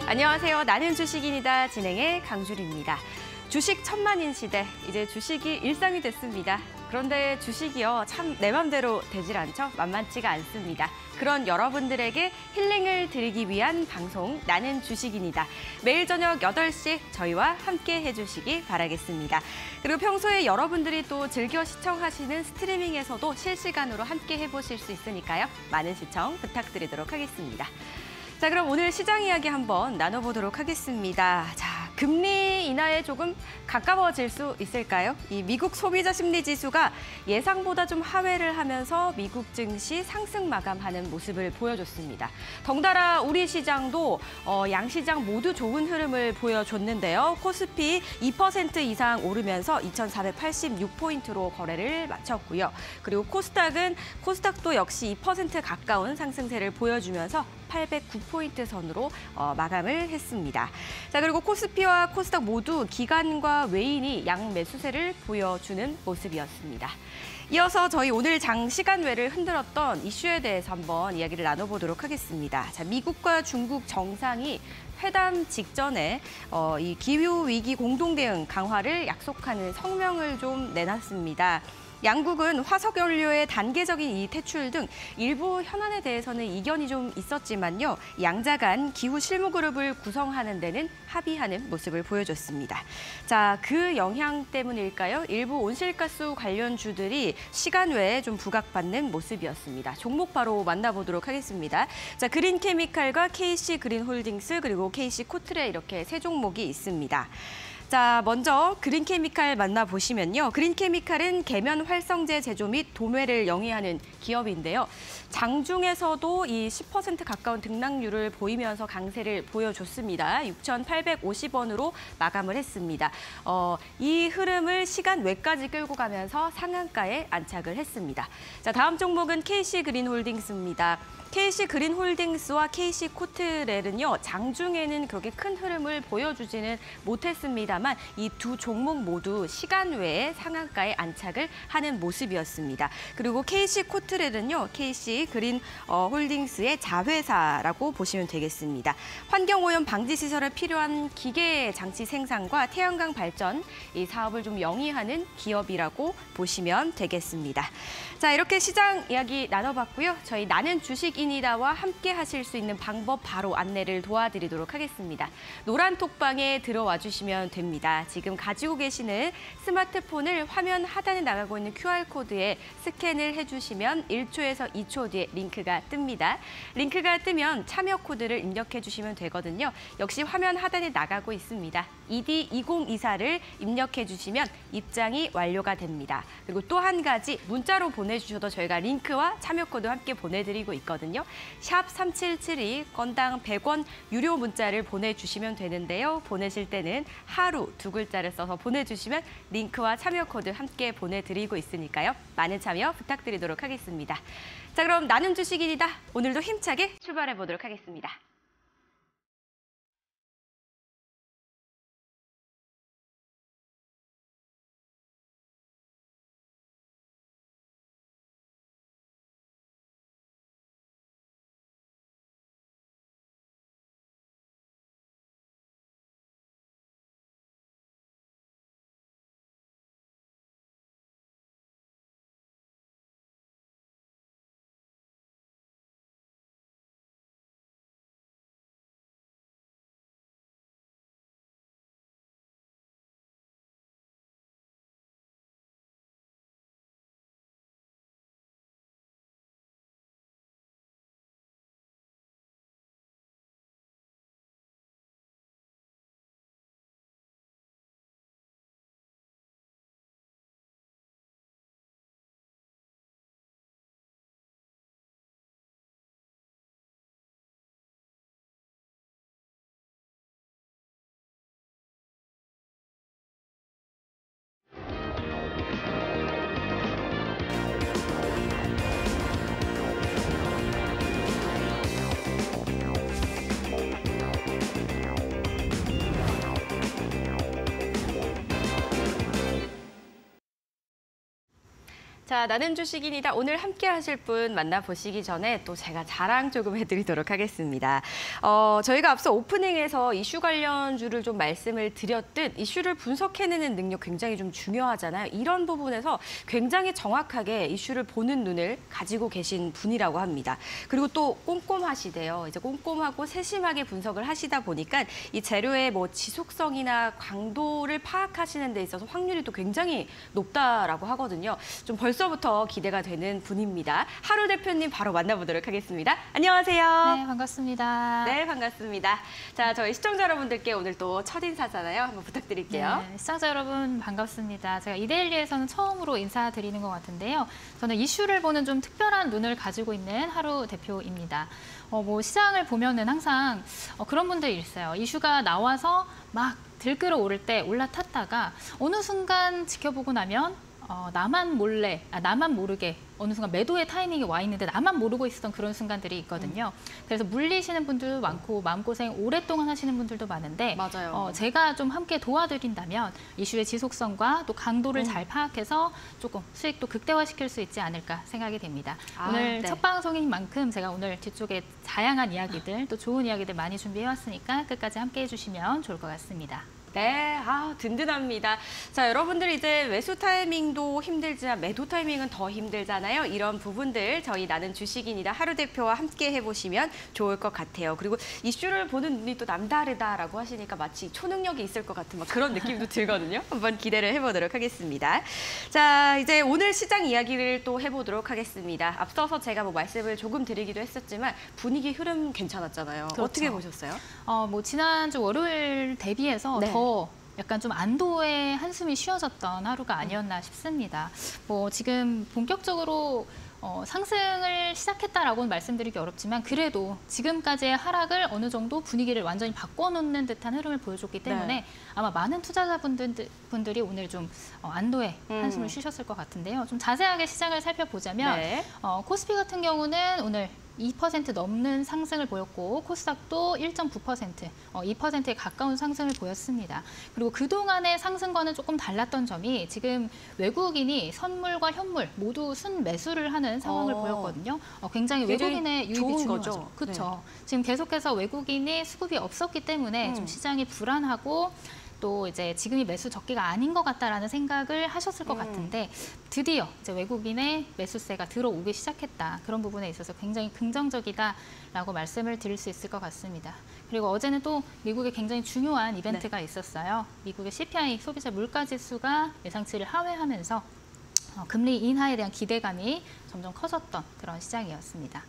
안녕하세요. 나는 주식인이다. 진행의 강주리입니다. 주식 천만인 시대, 이제 주식이 일상이 됐습니다. 그런데 주식이요, 참 내 맘대로 되질 않죠? 만만치가 않습니다. 그런 여러분들에게 힐링을 드리기 위한 방송, 나는 주식인이다. 매일 저녁 8시 저희와 함께 해주시기 바라겠습니다. 그리고 평소에 여러분들이 또 즐겨 시청하시는 스트리밍에서도 실시간으로 함께 해보실 수 있으니까요. 많은 시청 부탁드리도록 하겠습니다. 자, 그럼 오늘 시장 이야기 한번 나눠보도록 하겠습니다. 자, 금리 인하에 조금 가까워질 수 있을까요? 이 미국 소비자 심리 지수가 예상보다 좀 하회를 하면서 미국 증시 상승 마감하는 모습을 보여줬습니다. 덩달아 우리 시장도 양시장 모두 좋은 흐름을 보여줬는데요. 코스피 2% 이상 오르면서 2,486포인트로 거래를 마쳤고요. 그리고 코스닥도 역시 2% 가까운 상승세를 보여주면서 809포인트 선으로 마감을 했습니다. 자, 그리고 코스피와 코스닥 모두 기관과 외인이 양매수세를 보여주는 모습이었습니다. 이어서 저희 오늘 장시간 외를 흔들었던 이슈에 대해서 한번 이야기를 나눠보도록 하겠습니다. 자, 미국과 중국 정상이 회담 직전에 이 기후위기 공동대응 강화를 약속하는 성명을 좀 내놨습니다. 양국은 화석연료의 단계적인 이 퇴출 등 일부 현안에 대해서는 이견이 좀 있었지만요. 양자 간 기후 실무 그룹을 구성하는 데는 합의하는 모습을 보여줬습니다. 자, 그 영향 때문일까요? 일부 온실가스 관련주들이 시간 외에 좀 부각받는 모습이었습니다. 종목 바로 만나보도록 하겠습니다. 자, 그린케미칼과 KC그린홀딩스 그리고 KC코트레 이렇게 세 종목이 있습니다. 자, 먼저 그린케미칼 만나보시면요. 그린케미칼은 계면 활성제 제조 및 도매를 영위하는 기업인데요. 장중에서도 이 10% 가까운 등락률을 보이면서 강세를 보여줬습니다. 6,850원으로 마감을 했습니다. 이 흐름을 시간 외까지 끌고 가면서 상한가에 안착을 했습니다. 자, 다음 종목은 KC그린홀딩스입니다. KC그린홀딩스와 KC코트렐은요, 장중에는 그렇게 큰 흐름을 보여주지는 못했습니다만 이 두 종목 모두 시간 외에 상한가에 안착을 하는 모습이었습니다. 그리고 KC코트렐은요, KC그린홀딩스의 자회사라고 보시면 되겠습니다. 환경오염 방지 시설에 필요한 기계 장치 생산과 태양광 발전 이 사업을 좀 영위하는 기업이라고 보시면 되겠습니다. 자, 이렇게 시장 이야기 나눠봤고요. 저희 나는 주식인이다와 함께 하실 수 있는 방법 바로 안내를 도와드리도록 하겠습니다. 노란 톡방에 들어와 주시면 됩니다. 지금 가지고 계시는 스마트폰을 화면 하단에 나가고 있는 QR코드에 스캔을 해주시면 1초에서 2초 뒤에 링크가 뜹니다. 링크가 뜨면 참여 코드를 입력해 주시면 되거든요. 역시 화면 하단에 나가고 있습니다. ED2024를 입력해 주시면 입장이 완료가 됩니다. 그리고 또 한 가지 문자로 보내주셔도 저희가 링크와 참여 코드 함께 보내드리고 있거든요. 샵 3772 건당 100원 유료 문자를 보내주시면 되는데요. 보내실 때는 하루 2글자를 써서 보내주시면 링크와 참여 코드 함께 보내드리고 있으니까요. 많은 참여 부탁드리도록 하겠습니다. 자, 그럼 나는 주식인이다. 오늘도 힘차게 출발해 보도록 하겠습니다. 자, 나는 주식인이다. 오늘 함께 하실 분 만나보시기 전에 또 제가 자랑 조금 해드리도록 하겠습니다. 저희가 앞서 오프닝에서 이슈 관련주를 좀 말씀을 드렸듯 이슈를 분석해내는 능력 굉장히 좀 중요하잖아요. 이런 부분에서 굉장히 정확하게 이슈를 보는 눈을 가지고 계신 분이라고 합니다. 그리고 또 꼼꼼하시대요. 이제 꼼꼼하고 세심하게 분석을 하시다 보니까 이 재료의 뭐 지속성이나 강도를 파악하시는 데 있어서 확률이 또 굉장히 높다라고 하거든요. 좀 벌써부터 기대가 되는 분입니다. 하루 대표님 바로 만나보도록 하겠습니다. 안녕하세요. 네, 반갑습니다. 네, 반갑습니다. 자, 저희 시청자 여러분들께 오늘 또 첫인사잖아요. 한번 부탁드릴게요. 네, 시청자 여러분 반갑습니다. 제가 이데일리에서는 처음으로 인사드리는 것 같은데요. 저는 이슈를 보는 좀 특별한 눈을 가지고 있는 하루 대표입니다. 뭐 시장을 보면은 항상 그런 분들이 있어요. 이슈가 나와서 막 들끓어 오를 때 올라탔다가 어느 순간 지켜보고 나면 나만 모르게 어느 순간 매도의 타이밍이 와 있는데 나만 모르고 있었던 그런 순간들이 있거든요. 그래서 물리시는 분들도 많고 마음고생 오랫동안 하시는 분들도 많은데 맞아요. 제가 좀 함께 도와드린다면 이슈의 지속성과 또 강도를 잘 파악해서 조금 수익도 극대화시킬 수 있지 않을까 생각이 됩니다. 오늘 네. 첫 방송인 만큼 제가 오늘 뒤쪽에 다양한 이야기들 또 좋은 이야기들 많이 준비해왔으니까 끝까지 함께 해주시면 좋을 것 같습니다. 네, 든든합니다. 자, 여러분들 이제 매수 타이밍도 힘들지만 매도 타이밍은 더 힘들잖아요. 이런 부분들 저희 나는 주식인이다 하루 대표와 함께 해보시면 좋을 것 같아요. 그리고 이슈를 보는 눈이 또 남다르다라고 하시니까 마치 초능력이 있을 것 같은 막 그런 느낌도 들거든요. 한번 기대를 해보도록 하겠습니다. 자, 이제 오늘 시장 이야기를 또 해보도록 하겠습니다. 앞서서 제가 뭐 말씀을 조금 드리기도 했었지만 분위기 흐름 괜찮았잖아요. 그렇죠. 어떻게 보셨어요? 뭐 지난주 월요일 대비해서 네. 더 약간 좀 안도의 한숨이 쉬어졌던 하루가 아니었나 싶습니다. 뭐 지금 본격적으로 상승을 시작했다라고는 말씀드리기 어렵지만 그래도 지금까지의 하락을 어느 정도 분위기를 완전히 바꿔놓는 듯한 흐름을 보여줬기 때문에 네. 아마 많은 투자자분들이 오늘 좀 안도의 한숨을 쉬셨을 것 같은데요. 좀 자세하게 시장을 살펴보자면 네. 코스피 같은 경우는 오늘 2% 넘는 상승을 보였고 코스닥도 1.9%, 2%에 가까운 상승을 보였습니다. 그리고 그동안의 상승과는 조금 달랐던 점이 지금 외국인이 선물과 현물 모두 순매수를 하는 상황을 보였거든요. 굉장히 외국인의 유입이 좋은 중요하죠. 거죠. 그렇죠. 지금 계속해서 외국인이 수급이 없었기 때문에 좀 시장이 불안하고 또 이제 지금이 매수 적기가 아닌 것 같다라는 생각을 하셨을 것 같은데 드디어 이제 외국인의 매수세가 들어오기 시작했다. 그런 부분에 있어서 굉장히 긍정적이다라고 말씀을 드릴 수 있을 것 같습니다. 그리고 어제는 또 미국에 굉장히 중요한 이벤트가 있었어요. 미국의 CPI 소비자 물가지수가 예상치를 하회하면서 금리 인하에 대한 기대감이 점점 커졌던 그런 시장이었습니다.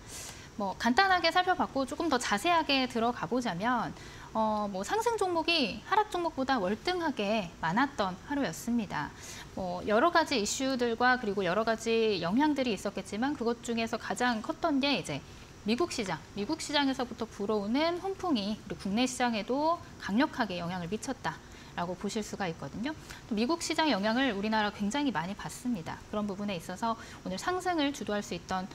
뭐 간단하게 살펴봤고 조금 더 자세하게 들어가 보자면 뭐 상승 종목이 하락 종목보다 월등하게 많았던 하루였습니다. 뭐 여러 가지 이슈들과 그리고 여러 가지 영향들이 있었겠지만 그것 중에서 가장 컸던 게 이제 미국 시장에서부터 불어오는 훈풍이 우리 국내 시장에도 강력하게 영향을 미쳤다라고 보실 수가 있거든요. 또 미국 시장의 영향을 우리나라가 굉장히 많이 받습니다. 그런 부분에 있어서 오늘 상승을 주도할 수 있던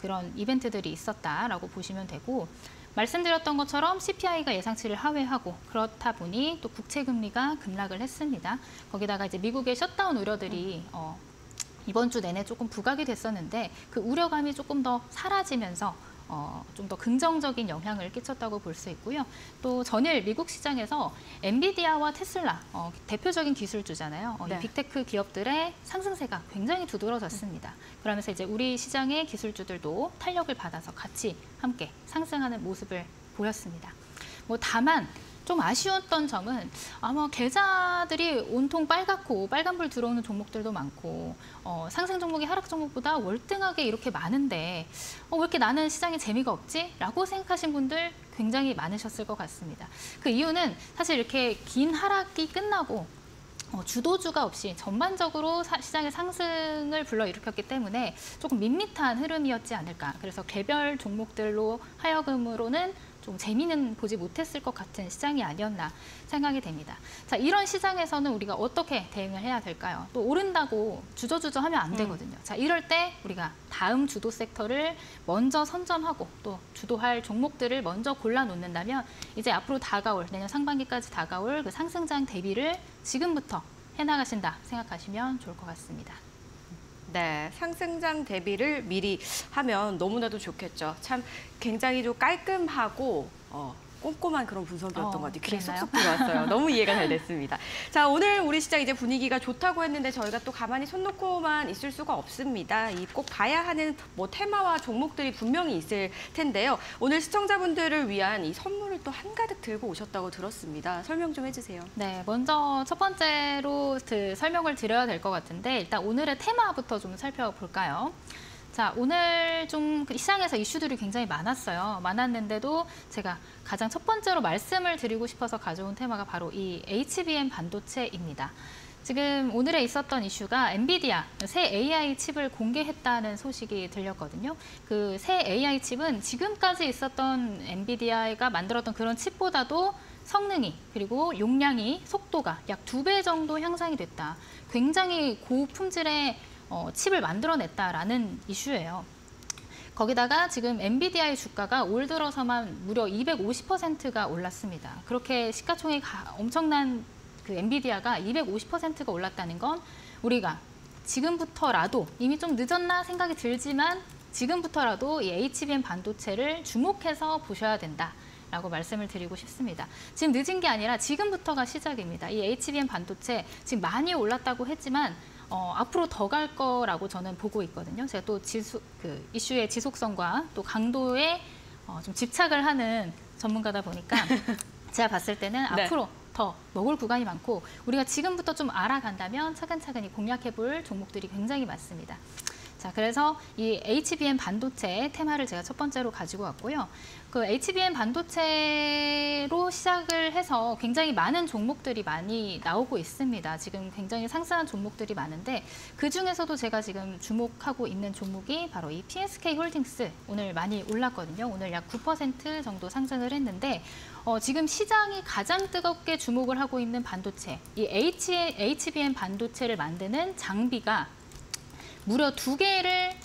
그런 이벤트들이 있었다라고 보시면 되고 말씀드렸던 것처럼 CPI가 예상치를 하회하고 그렇다 보니 또 국채금리가 급락을 했습니다. 거기다가 이제 미국의 셧다운 우려들이 이번 주 내내 조금 부각이 됐었는데 그 우려감이 조금 더 사라지면서 좀 더 긍정적인 영향을 끼쳤다고 볼 수 있고요. 또 전일 미국 시장에서 엔비디아와 테슬라, 대표적인 기술주잖아요. 네. 이 빅테크 기업들의 상승세가 굉장히 두드러졌습니다. 그러면서 이제 우리 시장의 기술주들도 탄력을 받아서 같이 함께 상승하는 모습을 보였습니다. 뭐 다만 좀 아쉬웠던 점은 아마 계좌들이 온통 빨갛고 빨간불 들어오는 종목들도 많고 상승 종목이 하락 종목보다 월등하게 이렇게 많은데 왜 이렇게 나는 시장에 재미가 없지? 라고 생각하신 분들 굉장히 많으셨을 것 같습니다. 그 이유는 사실 이렇게 긴 하락이 끝나고 주도주가 없이 전반적으로 시장의 상승을 불러일으켰기 때문에 조금 밋밋한 흐름이었지 않을까. 그래서 개별 종목들로 하여금으로는 좀 재미는 보지 못했을 것 같은 시장이 아니었나 생각이 됩니다. 자, 이런 시장에서는 우리가 어떻게 대응을 해야 될까요? 또 오른다고 주저주저 하면 안 되거든요. 자, 이럴 때 우리가 다음 주도 섹터를 먼저 선점하고 또 주도할 종목들을 먼저 골라 놓는다면 이제 앞으로 다가올 내년 상반기까지 다가올 그 상승장 대비를 지금부터 해나가신다 생각하시면 좋을 것 같습니다. 네, 상승장 대비를 미리 하면 너무나도 좋겠죠. 참 굉장히 좀 깔끔하고 꼼꼼한 그런 분석이었던 것 같아요. 귀에 그랬나요? 쏙쏙 들어왔어요. 너무 이해가 잘 됐습니다. 자, 오늘 우리 시장 이제 분위기가 좋다고 했는데 저희가 또 가만히 손 놓고만 있을 수가 없습니다. 이 꼭 봐야 하는 뭐 테마와 종목들이 분명히 있을 텐데요. 오늘 시청자분들을 위한 이 선물을 또 한가득 들고 오셨다고 들었습니다. 설명 좀 해주세요. 네, 먼저 첫 번째로 설명을 드려야 될 것 같은데 일단 오늘의 테마부터 좀 살펴볼까요? 자, 오늘 좀 시장에서 이슈들이 굉장히 많았는데도 제가 가장 첫 번째로 말씀을 드리고 싶어서 가져온 테마가 바로 이 HBM 반도체입니다. 지금 오늘에 있었던 이슈가 엔비디아 새 AI 칩을 공개했다는 소식이 들렸거든요. 그 새 AI 칩은 지금까지 있었던 엔비디아가 만들었던 그런 칩보다도 성능이 그리고 용량이 속도가 약 2배 정도 향상이 됐다. 굉장히 고품질의 칩을 만들어냈다라는 이슈예요. 거기다가 지금 엔비디아의 주가가 올 들어서만 무려 250%가 올랐습니다. 그렇게 시가총액 엄청난 그 엔비디아가 250%가 올랐다는 건 우리가 지금부터라도 이미 좀 늦었나 생각이 들지만 지금부터라도 이 HBM 반도체를 주목해서 보셔야 된다. 라고 말씀을 드리고 싶습니다. 지금 늦은 게 아니라 지금부터가 시작입니다. 이 HBM 반도체 지금 많이 올랐다고 했지만 앞으로 더 갈 거라고 저는 보고 있거든요. 제가 또 이슈의 지속성과 또 강도에 좀 집착을 하는 전문가다 보니까 제가 봤을 때는 네. 앞으로 더 먹을 구간이 많고 우리가 지금부터 좀 알아간다면 차근차근히 공략해 볼 종목들이 굉장히 많습니다. 자, 그래서 이 HBM 반도체 테마를 제가 첫 번째로 가지고 왔고요. 그 HBM 반도체로 시작을 해서 굉장히 많은 종목들이 많이 나오고 있습니다. 지금 굉장히 상승한 종목들이 많은데 그중에서도 제가 지금 주목하고 있는 종목이 바로 이 PSK 홀딩스 오늘 많이 올랐거든요. 오늘 약 9% 정도 상승을 했는데 지금 시장이 가장 뜨겁게 주목을 하고 있는 반도체, 이 HBM 반도체를 만드는 장비가 무려 2개를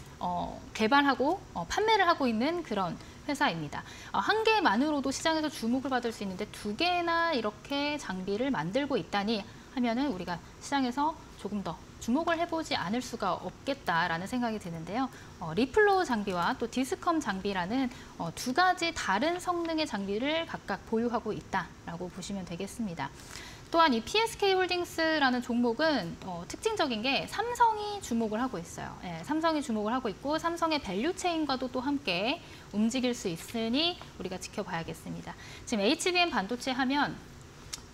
개발하고 판매를 하고 있는 그런 회사입니다. 한 개만으로도 시장에서 주목을 받을 수 있는데 2개나 이렇게 장비를 만들고 있다니 하면은 우리가 시장에서 조금 더 주목을 해보지 않을 수가 없겠다라는 생각이 드는데요. 리플로우 장비와 또 디스컴 장비라는 2가지 다른 성능의 장비를 각각 보유하고 있다라고 보시면 되겠습니다. 또한 이 PSK 홀딩스라는 종목은 특징적인 게 삼성이 주목을 하고 있어요. 예, 삼성이 주목을 하고 있고 삼성의 밸류체인과도 또 함께 움직일 수 있으니 우리가 지켜봐야겠습니다. 지금 HBM 반도체 하면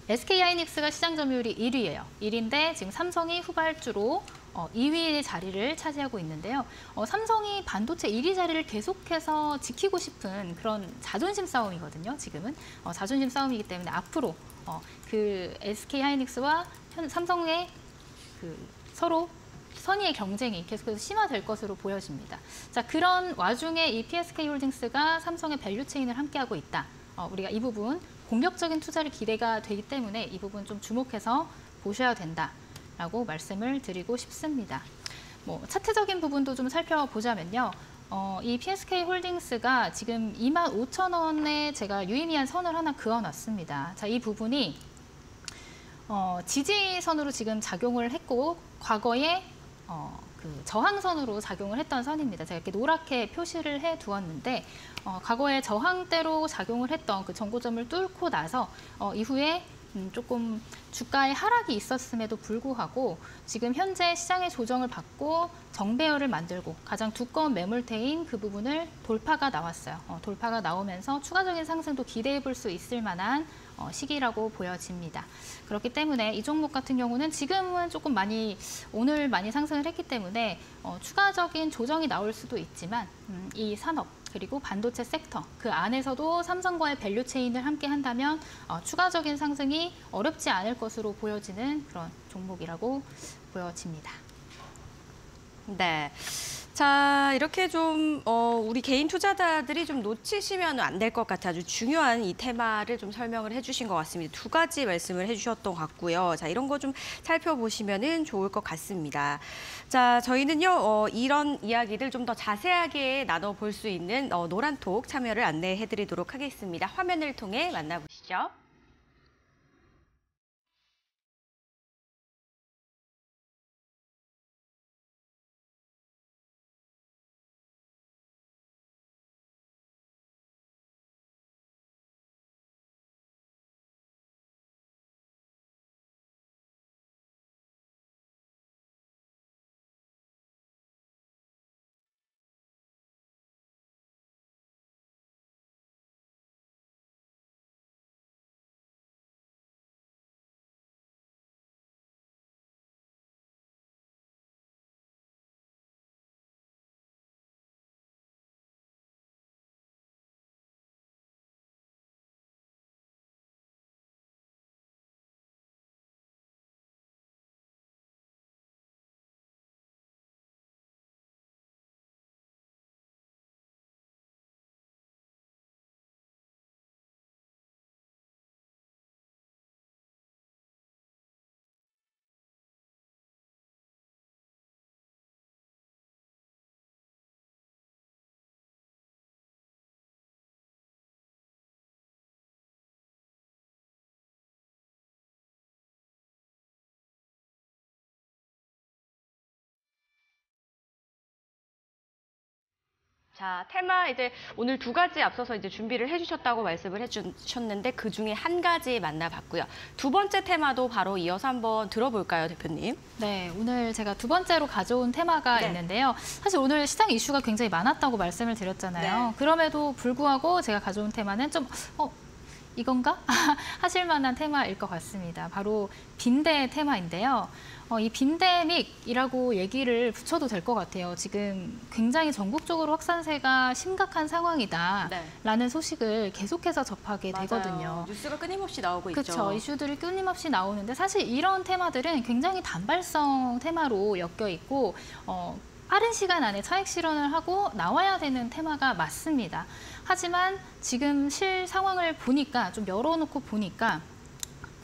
SK하이닉스가 시장 점유율이 1위예요. 1위인데 지금 삼성이 후발주로 2위의 자리를 차지하고 있는데요. 삼성이 반도체 1위 자리를 계속해서 지키고 싶은 그런 자존심 싸움이거든요. 지금은 자존심 싸움이기 때문에 앞으로 그 SK하이닉스와 삼성의 그 서로 선의의 경쟁이 계속해서 심화될 것으로 보여집니다. 자, 그런 와중에 이 PSK 홀딩스가 삼성의 밸류체인을 함께하고 있다. 우리가 이 부분 공격적인 투자를 기대가 되기 때문에 이 부분 좀 주목해서 보셔야 된다라고 말씀을 드리고 싶습니다. 뭐 차트적인 부분도 좀 살펴보자면요. 이 PSK 홀딩스가 지금 25,000원에 제가 유의미한 선을 하나 그어놨습니다. 자, 이 부분이 지지선으로 지금 작용을 했고 과거에 그 저항선으로 작용을 했던 선입니다. 제가 이렇게 노랗게 표시를 해두었는데 과거에 저항대로 작용을 했던 그 전고점을 뚫고 나서 이후에 조금 주가의 하락이 있었음에도 불구하고 지금 현재 시장의 조정을 받고 정배열을 만들고 가장 두꺼운 매물대인 그 부분을 돌파가 나왔어요. 돌파가 나오면서 추가적인 상승도 기대해 볼 수 있을 만한 시기라고 보여집니다. 그렇기 때문에 이 종목 같은 경우는 지금은 조금 오늘 많이 상승을 했기 때문에 추가적인 조정이 나올 수도 있지만 이 산업 그리고 반도체 섹터 그 안에서도 삼성과의 밸류체인을 함께 한다면 추가적인 상승이 어렵지 않을 것으로 보여지는 그런 종목이라고 보여집니다. 네. 자, 이렇게 좀 우리 개인 투자자들이 좀 놓치시면 안 될 것 같아 아주 중요한 이 테마를 좀 설명을 해주신 것 같습니다. 2가지 말씀을 해주셨던 것 같고요. 자, 이런 거 좀 살펴보시면은 좋을 것 같습니다. 자, 저희는요 이런 이야기들 좀 더 자세하게 나눠볼 수 있는 노란톡 참여를 안내해드리도록 하겠습니다. 화면을 통해 만나보시죠. 자, 테마 이제 오늘 두 가지 앞서서 이제 준비를 해주셨다고 말씀을 해주셨는데 그 중에 한 가지 만나봤고요. 두 번째 테마도 바로 이어서 한번 들어볼까요, 대표님? 네, 오늘 제가 두 번째로 가져온 테마가 네. 있는데요. 사실 오늘 시장 이슈가 굉장히 많았다고 말씀을 드렸잖아요. 네. 그럼에도 불구하고 제가 가져온 테마는 좀 이건가? 하실 만한 테마일 것 같습니다. 바로 빈대 테마인데요. 이 빈데믹이라고 얘기를 붙여도 될 것 같아요. 지금 굉장히 전국적으로 확산세가 심각한 상황이다라는 소식을 계속해서 접하게 되거든요. 뉴스가 끊임없이 나오고 있죠. 그렇죠. 이슈들이 끊임없이 나오는데 사실 이런 테마들은 굉장히 단발성 테마로 엮여 있고 빠른 시간 안에 차익 실현을 하고 나와야 되는 테마가 맞습니다. 하지만 지금 실 상황을 보니까 좀 열어놓고 보니까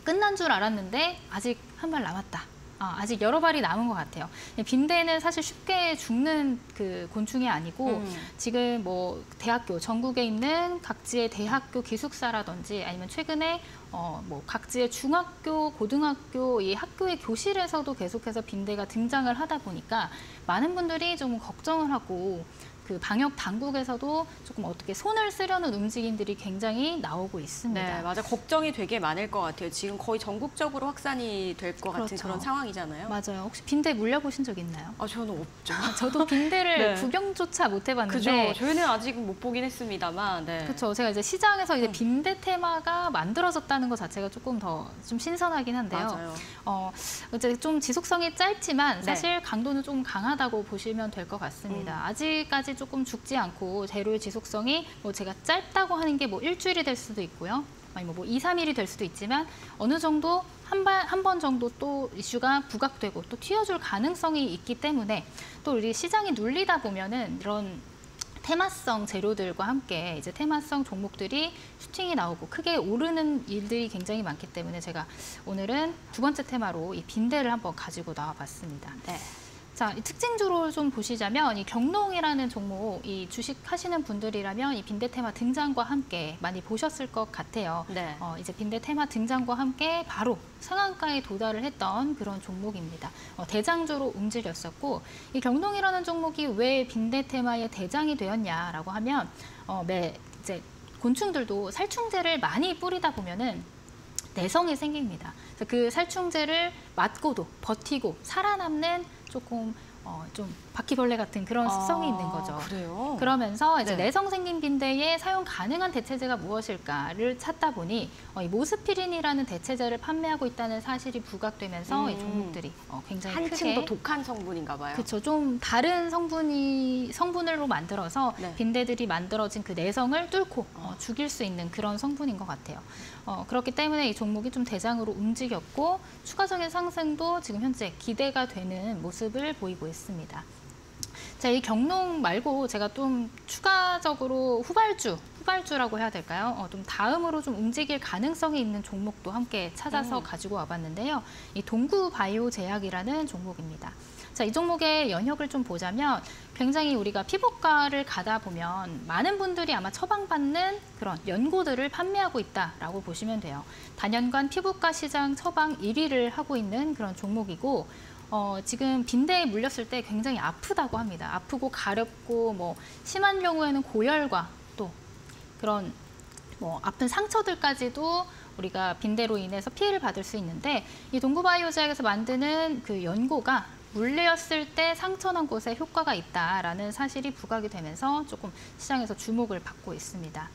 끝난 줄 알았는데 아직 한 발 남았다. 아직 여러 발이 남은 것 같아요. 빈대는 사실 쉽게 죽는 그 곤충이 아니고 지금 뭐 대학교, 전국에 있는 각지의 대학교 기숙사라든지 아니면 최근에 뭐 각지의 중학교, 고등학교 이 학교의 교실에서도 계속해서 빈대가 등장을 하다 보니까 많은 분들이 좀 걱정을 하고 그 방역 당국에서도 조금 어떻게 손을 쓰려는 움직임들이 굉장히 나오고 있습니다. 네, 맞아. 걱정이 되게 많을 것 같아요. 지금 거의 전국적으로 확산이 될 것 같은 그렇죠. 그런 상황이잖아요. 맞아요. 혹시 빈대 물려보신 적 있나요? 저는 없죠. 저도 빈대를 네. 구경조차 못 해봤는데. 그죠. 저희는 아직 못 보긴 했습니다만. 네. 그렇죠. 제가 이제 시장에서 이제 빈대 테마가 만들어졌다는 것 자체가 조금 더 좀 신선하긴 한데요. 맞아요. 이제 좀 지속성이 짧지만 네. 사실 강도는 좀 강하다고 보시면 될 것 같습니다. 아직까지 조금 죽지 않고 재료의 지속성이 뭐 제가 짧다고 하는 게 뭐 일주일이 될 수도 있고요. 아니면 뭐 2, 3일이 될 수도 있지만 어느 정도 한 번 정도 또 이슈가 부각되고 또 튀어줄 가능성이 있기 때문에 또 우리 시장이 눌리다 보면은 이런 테마성 재료들과 함께 이제 테마성 종목들이 슈팅이 나오고 크게 오르는 일들이 굉장히 많기 때문에 제가 오늘은 두 번째 테마로 이 빈대를 한번 가지고 나와봤습니다. 네. 자, 이 특징주로 좀 보시자면 이 경농이라는 종목, 이 주식 하시는 분들이라면 이 빈대 테마 등장과 함께 많이 보셨을 것 같아요. 네. 이제 빈대 테마 등장과 함께 바로 상한가에 도달을 했던 그런 종목입니다. 대장주로 움직였었고 이 경농이라는 종목이 왜 빈대 테마의 대장이 되었냐라고 하면 이제 곤충들도 살충제를 많이 뿌리다 보면은 내성이 생깁니다. 그래서 그 살충제를 맞고도 버티고 살아남는 조금 좀 바퀴벌레 같은 그런 습성이 있는 거죠. 그래요? 그러면서 이제 네. 내성 생긴 빈대에 사용 가능한 대체제가 무엇일까를 찾다 보니 이 모스피린이라는 대체제를 판매하고 있다는 사실이 부각되면서 이 종목들이 굉장히 한층 더 크게 독한 성분인가 봐요. 그렇죠. 좀 다른 성분으로 만들어서 네. 빈대들이 만들어진 그 내성을 뚫고 죽일 수 있는 그런 성분인 것 같아요. 그렇기 때문에 이 종목이 좀 대장으로 움직였고 추가적인 상승도 지금 현재 기대가 되는 모습을 보이고 있습니다. 자, 이 경농 말고 제가 좀 추가적으로 후발주라고 해야 될까요? 좀 다음으로 좀 움직일 가능성이 있는 종목도 함께 찾아서 가지고 와봤는데요. 이 동구바이오제약이라는 종목입니다. 자, 이 종목의 연혁을 좀 보자면 굉장히 우리가 피부과를 가다 보면 많은 분들이 아마 처방받는 그런 연고들을 판매하고 있다라고 보시면 돼요. 단연간 피부과 시장 처방 1위를 하고 있는 그런 종목이고 지금 빈대에 물렸을 때 굉장히 아프다고 합니다. 아프고 가렵고 뭐 심한 경우에는 고열과 또 그런 뭐 아픈 상처들까지도 우리가 빈대로 인해서 피해를 받을 수 있는데 이 동구바이오제약에서 만드는 그 연고가 물렸을 때 상처난 곳에 효과가 있다라는 사실이 부각이 되면서 조금 시장에서 주목을 받고 있습니다.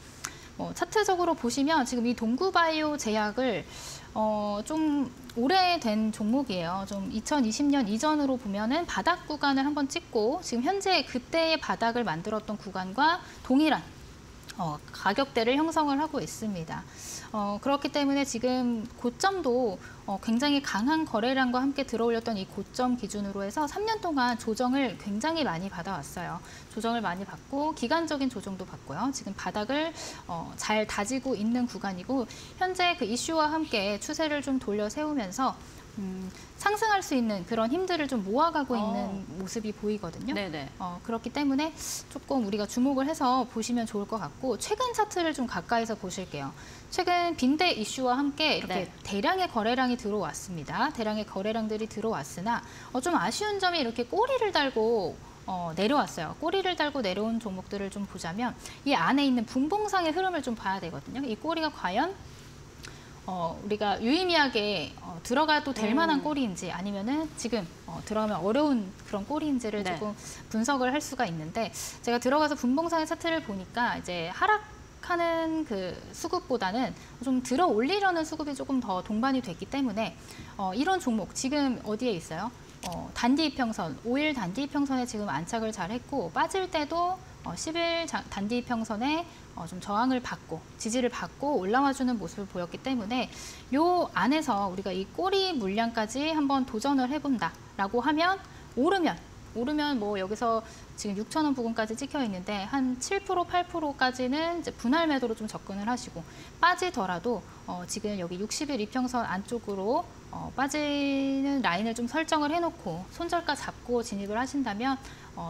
차트적으로 보시면 지금 이 동구바이오 제약을 좀 오래된 종목이에요. 좀 2020년 이전으로 보면은 바닥 구간을 한번 찍고 지금 현재 그때의 바닥을 만들었던 구간과 동일한 가격대를 형성을 하고 있습니다. 그렇기 때문에 지금 고점도 굉장히 강한 거래량과 함께 들어올렸던 이 고점 기준으로 해서 3년 동안 조정을 굉장히 많이 받아왔어요. 조정을 많이 받고 기간적인 조정도 받고요. 지금 바닥을 잘 다지고 있는 구간이고 현재 그 이슈와 함께 추세를 좀 돌려 세우면서 상승할 수 있는 그런 힘들을 좀 모아가고 있는 모습이 보이거든요. 네네. 그렇기 때문에 조금 우리가 주목을 해서 보시면 좋을 것 같고 최근 차트를 좀 가까이서 보실게요. 최근 빈대 이슈와 함께 이렇게 네. 대량의 거래량이 들어왔습니다. 대량의 거래량들이 들어왔으나 좀 아쉬운 점이 이렇게 꼬리를 달고 내려왔어요. 꼬리를 달고 내려온 종목들을 좀 보자면 이 안에 있는 분봉상의 흐름을 좀 봐야 되거든요. 이 꼬리가 과연 우리가 유의미하게 들어가도 될 만한 꼬리인지 아니면은 지금 들어가면 어려운 그런 꼬리인지를 네. 조금 분석을 할 수가 있는데 제가 들어가서 분봉상의 차트를 보니까 이제 하락하는 그 수급보다는 좀 들어 올리려는 수급이 조금 더 동반이 됐기 때문에 이런 종목 지금 어디에 있어요? 단기 이평선, 5일 단기 이평선에 지금 안착을 잘 했고 빠질 때도 10일 단기 이평선에 좀 저항을 받고 지지를 받고 올라와주는 모습을 보였기 때문에 요 안에서 우리가 이 꼬리 물량까지 한번 도전을 해본다라고 하면 오르면 뭐 여기서 지금 6,000원 부근까지 찍혀 있는데 한 7%, 8%까지는 이제 분할 매도로 좀 접근을 하시고 빠지더라도 지금 여기 60일 이평선 안쪽으로 빠지는 라인을 좀 설정을 해놓고 손절가 잡고 진입을 하신다면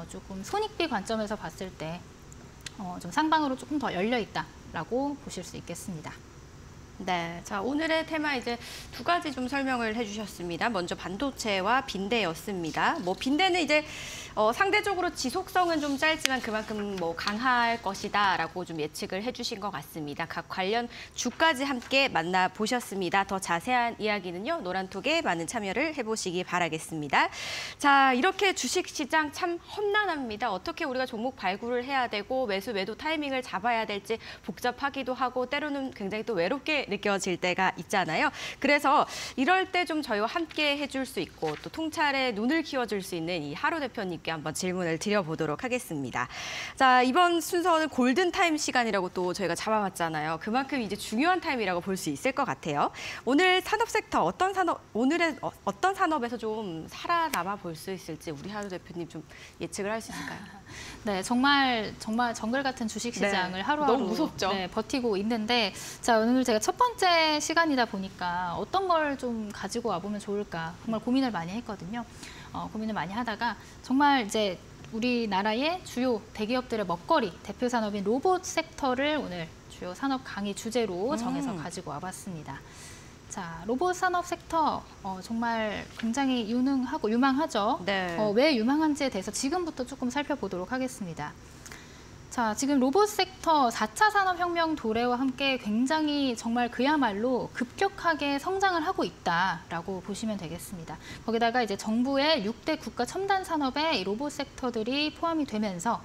조금 손익비 관점에서 봤을 때 좀 상방으로 조금 더 열려 있다라고 보실 수 있겠습니다. 네, 자 오늘의 테마 이제 두 가지 좀 설명을 해주셨습니다. 먼저 반도체와 빈대였습니다. 뭐 빈대는 이제 상대적으로 지속성은 좀 짧지만 그만큼 뭐 강할 것이다라고 좀 예측을 해주신 것 같습니다. 각 관련 주까지 함께 만나보셨습니다. 더 자세한 이야기는요 노란톡에 많은 참여를 해보시기 바라겠습니다. 자 이렇게 주식시장 참 험난합니다. 어떻게 우리가 종목 발굴을 해야 되고 매수 매도 타이밍을 잡아야 될지 복잡하기도 하고 때로는 굉장히 또 외롭게 느껴질 때가 있잖아요. 그래서 이럴 때 좀 저희와 함께 해줄 수 있고 또 통찰에 눈을 키워줄 수 있는 이 하루 대표님께 한번 질문을 드려보도록 하겠습니다. 자 이번 순서는 골든타임 시간이라고 또 저희가 잡아봤잖아요. 그만큼 이제 중요한 타임이라고 볼 수 있을 것 같아요. 오늘 산업 섹터 오늘의 어떤 산업에서 좀 살아남아 볼 수 있을지 우리 하루 대표님 좀 예측을 할 수 있을까요? 네, 정말 정글 같은 주식시장을 네, 하루하루 너무 무섭죠. 네, 버티고 있는데 자 오늘 제가 첫 번째 시간이다 보니까 어떤 걸 좀 가지고 와보면 좋을까 정말 고민을 많이 했거든요. 고민을 많이 하다가 정말 이제 우리나라의 주요 대기업들의 먹거리 대표 산업인 로봇 섹터를 오늘 주요 산업 강의 주제로 정해서 가지고 와봤습니다. 자, 로봇 산업 섹터 정말 굉장히 유망하죠. 네. 왜 유망한지에 대해서 지금부터 조금 살펴보도록 하겠습니다. 자, 지금 로봇 섹터 4차 산업혁명 도래와 함께 굉장히 정말 그야말로 급격하게 성장을 하고 있다라고 보시면 되겠습니다. 거기다가 이제 정부의 6대 국가 첨단 산업에 이 로봇 섹터들이 포함이 되면서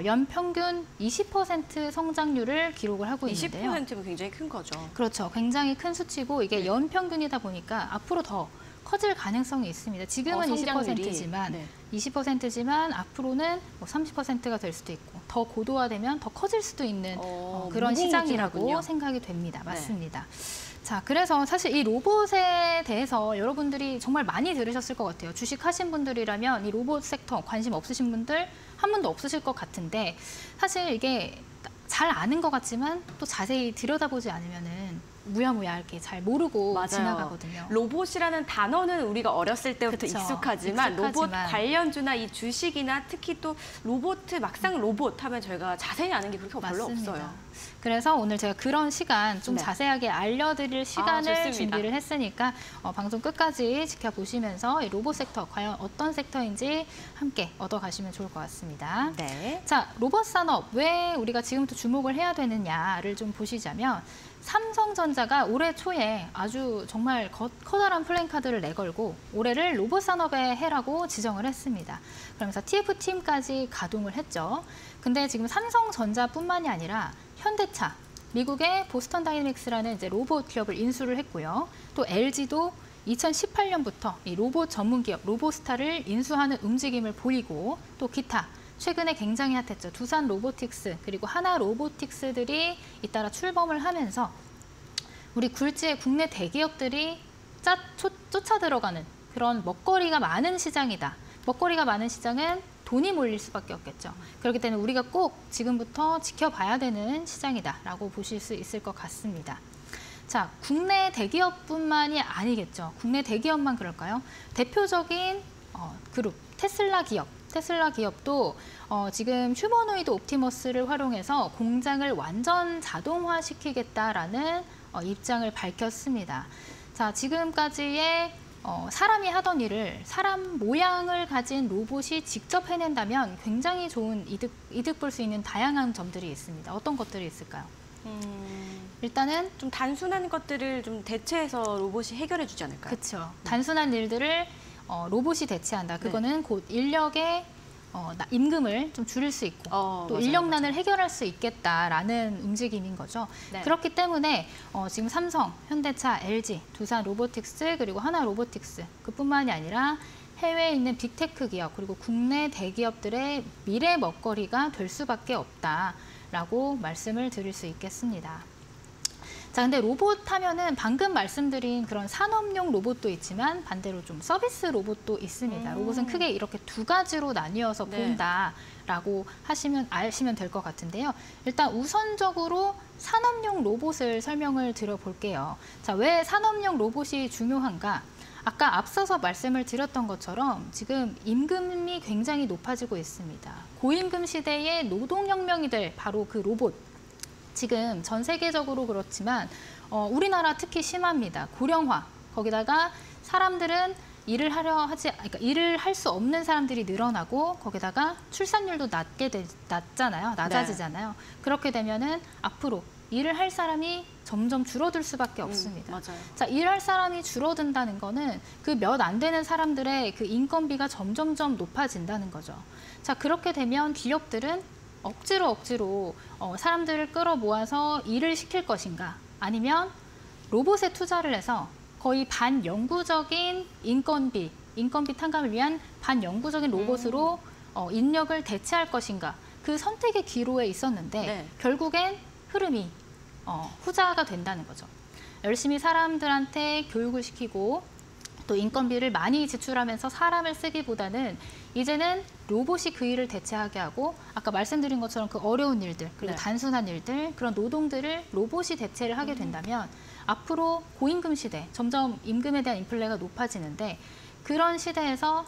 연평균 20% 성장률을 기록을 하고 있는데요. 20%면 굉장히 큰 거죠. 그렇죠. 굉장히 큰 수치고 이게 연평균이다 보니까 앞으로 더 커질 가능성이 있습니다. 지금은 성장률이. 20%지만 네. 20%지만 앞으로는 뭐 30%가 될 수도 있고 더 고도화되면 더 커질 수도 있는 그런 시장이라고 무궁무진하군요. 생각이 됩니다. 네. 맞습니다. 자, 그래서 사실 이 로봇에 대해서 여러분들이 정말 많이 들으셨을 것 같아요. 주식하신 분들이라면 이 로봇 섹터 관심 없으신 분들 한 분도 없으실 것 같은데 사실 이게 잘 아는 것 같지만 또 자세히 들여다보지 않으면은 무야무야 이렇게 잘 모르고 맞아요. 지나가거든요. 로봇이라는 단어는 우리가 어렸을 때부터 그쵸. 익숙하지만 로봇 익숙하지만. 관련주나 이 주식이나 특히 또 막상 로봇 하면 저희가 자세히 아는 게 그렇게 별로 맞습니다. 없어요. 그래서 오늘 제가 그런 시간 좀 네. 자세하게 알려드릴 시간을 좋습니다. 준비를 했으니까 방송 끝까지 지켜보시면서 이 로봇 섹터 과연 어떤 섹터인지 함께 얻어가시면 좋을 것 같습니다. 네. 자, 로봇 산업 왜 우리가 지금부터 주목을 해야 되느냐를 좀 보시자면 삼성전자가 올해 초에 아주 정말 커다란 플랜카드를 내걸고 올해를 로봇 산업의 해라고 지정을 했습니다. 그러면서 TF팀까지 가동을 했죠. 근데 지금 삼성전자뿐만이 아니라 현대차, 미국의 보스턴 다이내믹스라는 이제 로봇 기업을 인수를 했고요. 또 LG도 2018년부터 이 로봇 전문 기업 로보스타를 인수하는 움직임을 보이고 또 기타 최근에 굉장히 핫했죠. 두산 로보틱스 그리고 하나 로보틱스들이 잇따라 출범을 하면서 우리 굴지의 국내 대기업들이 쫓아 들어가는 그런 먹거리가 많은 시장이다. 먹거리가 많은 시장은 돈이 몰릴 수밖에 없겠죠. 그렇기 때문에 우리가 꼭 지금부터 지켜봐야 되는 시장이다라고 보실 수 있을 것 같습니다. 자, 국내 대기업뿐만이 아니겠죠. 국내 대기업만 그럴까요? 대표적인 그룹 테슬라 기업도 지금 휴머노이드 옵티머스를 활용해서 공장을 완전 자동화시키겠다라는 입장을 밝혔습니다. 자, 지금까지의 사람이 하던 일을 사람 모양을 가진 로봇이 직접 해낸다면 굉장히 좋은 이득 볼 수 있는 다양한 점들이 있습니다. 어떤 것들이 있을까요? 일단은 좀 단순한 것들을 좀 대체해서 로봇이 해결해 주지 않을까요? 그렇죠. 단순한 일들을 로봇이 대체한다. 그거는 곧 인력의 임금을 좀 줄일 수 있고 또 맞아요, 인력난을 해결할 수 있겠다라는 움직임인 거죠. 네. 그렇기 때문에 지금 삼성, 현대차, LG, 두산 로보틱스 그리고 하나 로보틱스 그뿐만이 아니라 해외에 있는 빅테크 기업 그리고 국내 대기업들의 미래 먹거리가 될 수밖에 없다라고 말씀을 드릴 수 있겠습니다. 자, 근데 로봇 하면은 방금 말씀드린 그런 산업용 로봇도 있지만 반대로 좀 서비스 로봇도 있습니다. 로봇은 크게 이렇게 두 가지로 나뉘어서 본다라고 아시면 될 것 같은데요. 일단 우선적으로 산업용 로봇을 설명을 드려볼게요. 자, 왜 산업용 로봇이 중요한가? 아까 앞서서 말씀을 드렸던 것처럼 지금 임금이 굉장히 높아지고 있습니다. 고임금 시대의 노동혁명이 될 바로 그 로봇. 지금 전 세계적으로 그렇지만 우리나라 특히 심합니다. 고령화. 거기다가 사람들은 일을 할 수 없는 사람들이 늘어나고 거기다가 출산율도 낮아지잖아요. 그렇게 되면은 앞으로 일을 할 사람이 점점 줄어들 수밖에 없습니다. 맞아요. 자, 일할 사람이 줄어든다는 거는 그 몇 안 되는 사람들의 그 인건비가 점점점 높아진다는 거죠. 자, 그렇게 되면 기업들은 억지로 사람들을 끌어모아서 일을 시킬 것인가 아니면 로봇에 투자를 해서 거의 반영구적인 인건비 탕감을 위한 반영구적인 로봇으로 인력을 대체할 것인가 그 선택의 기로에 있었는데 결국엔 흐름이 후자가 된다는 거죠. 열심히 사람들한테 교육을 시키고 또 인건비를 많이 지출하면서 사람을 쓰기보다는 이제는 로봇이 그 일을 대체하게 하고 아까 말씀드린 것처럼 그 어려운 일들 그리고 단순한 일들 그런 노동들을 로봇이 대체를 하게 된다면 앞으로 고임금 시대 점점 임금에 대한 인플레가 높아지는데 그런 시대에서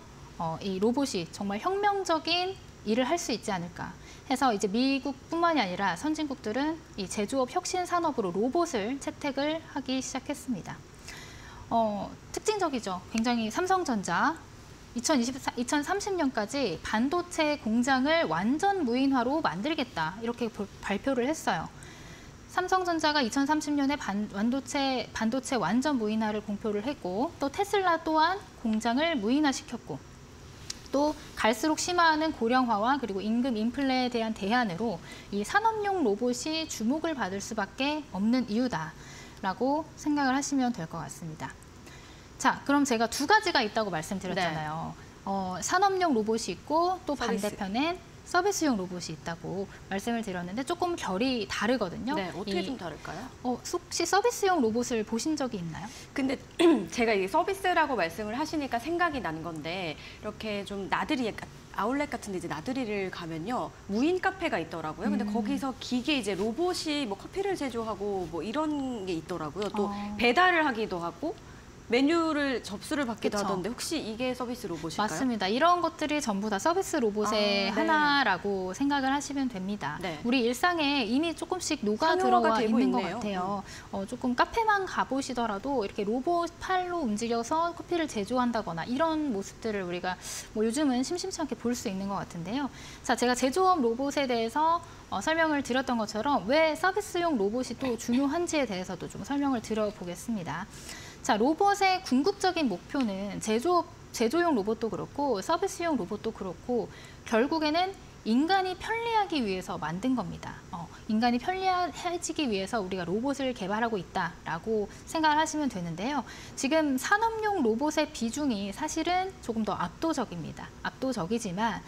이 로봇이 정말 혁명적인 일을 할 수 있지 않을까 해서 이제 미국뿐만이 아니라 선진국들은 이 제조업 혁신 산업으로 로봇을 채택을 하기 시작했습니다. 특징적이죠. 굉장히 삼성전자 2030년까지 반도체 공장을 완전 무인화로 만들겠다 이렇게 발표를 했어요. 삼성전자가 2030년에 반도체 완전 무인화를 공표를 했고 또 테슬라 또한 공장을 무인화시켰고 또 갈수록 심화하는 고령화와 그리고 임금 인플레에 대한 대안으로 이 산업용 로봇이 주목을 받을 수밖에 없는 이유다라고 생각을 하시면 될 것 같습니다. 자, 그럼 제가 두 가지가 있다고 말씀드렸잖아요. 산업용 로봇이 있고 또 반대편엔 서비스용 로봇이 있다고 말씀을 드렸는데 조금 결이 다르거든요. 네, 어떻게 좀 다를까요? 혹시 서비스용 로봇을 보신 적이 있나요? 근데 제가 이 서비스라고 말씀을 하시니까 생각이 나는 건데 이렇게 좀 나들이 아울렛 같은 데 이제 나들이를 가면요. 무인 카페가 있더라고요. 근데 거기서 기계 이제 로봇이 뭐 커피를 제조하고 뭐 이런 게 있더라고요. 또 배달을 하기도 하고 메뉴를 접수를 받기도 하던데 혹시 이게 서비스 로봇일까요? 맞습니다. 이런 것들이 전부 다 서비스 로봇의 하나라고 생각을 하시면 됩니다. 우리 일상에 이미 조금씩 녹아 들어와 있는 것 같아요. 조금 카페만 가보시더라도 이렇게 로봇 팔로 움직여서 커피를 제조한다거나 이런 모습들을 우리가 뭐 요즘은 심심치 않게 볼 수 있는 것 같은데요. 자, 제가 제조업 로봇에 대해서 설명을 드렸던 것처럼 왜 서비스용 로봇이 또 중요한지에 대해서도 좀 설명을 드려보겠습니다. 자, 로봇의 궁극적인 목표는 제조용 로봇도 그렇고 서비스용 로봇도 그렇고 결국에는 인간이 편리하기 위해서 만든 겁니다. 인간이 편리해지기 위해서 우리가 로봇을 개발하고 있다라고 생각을 하시면 되는데요. 지금 산업용 로봇의 비중이 사실은 조금 더 압도적입니다. 압도적이지만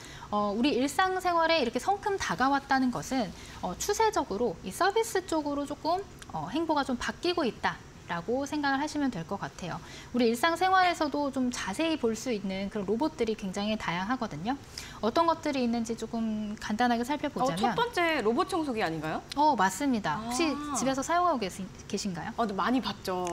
우리 일상생활에 이렇게 성큼 다가왔다는 것은 추세적으로 이 서비스 쪽으로 조금 행보가 좀 바뀌고 있다. 라고 생각을 하시면 될 것 같아요. 우리 일상생활에서도 좀 자세히 볼 수 있는 그런 로봇들이 굉장히 다양하거든요. 어떤 것들이 있는지 조금 간단하게 살펴보자면 첫 번째 로봇 청소기 아닌가요? 맞습니다. 혹시 집에서 사용하고 계신가요? 많이 봤죠.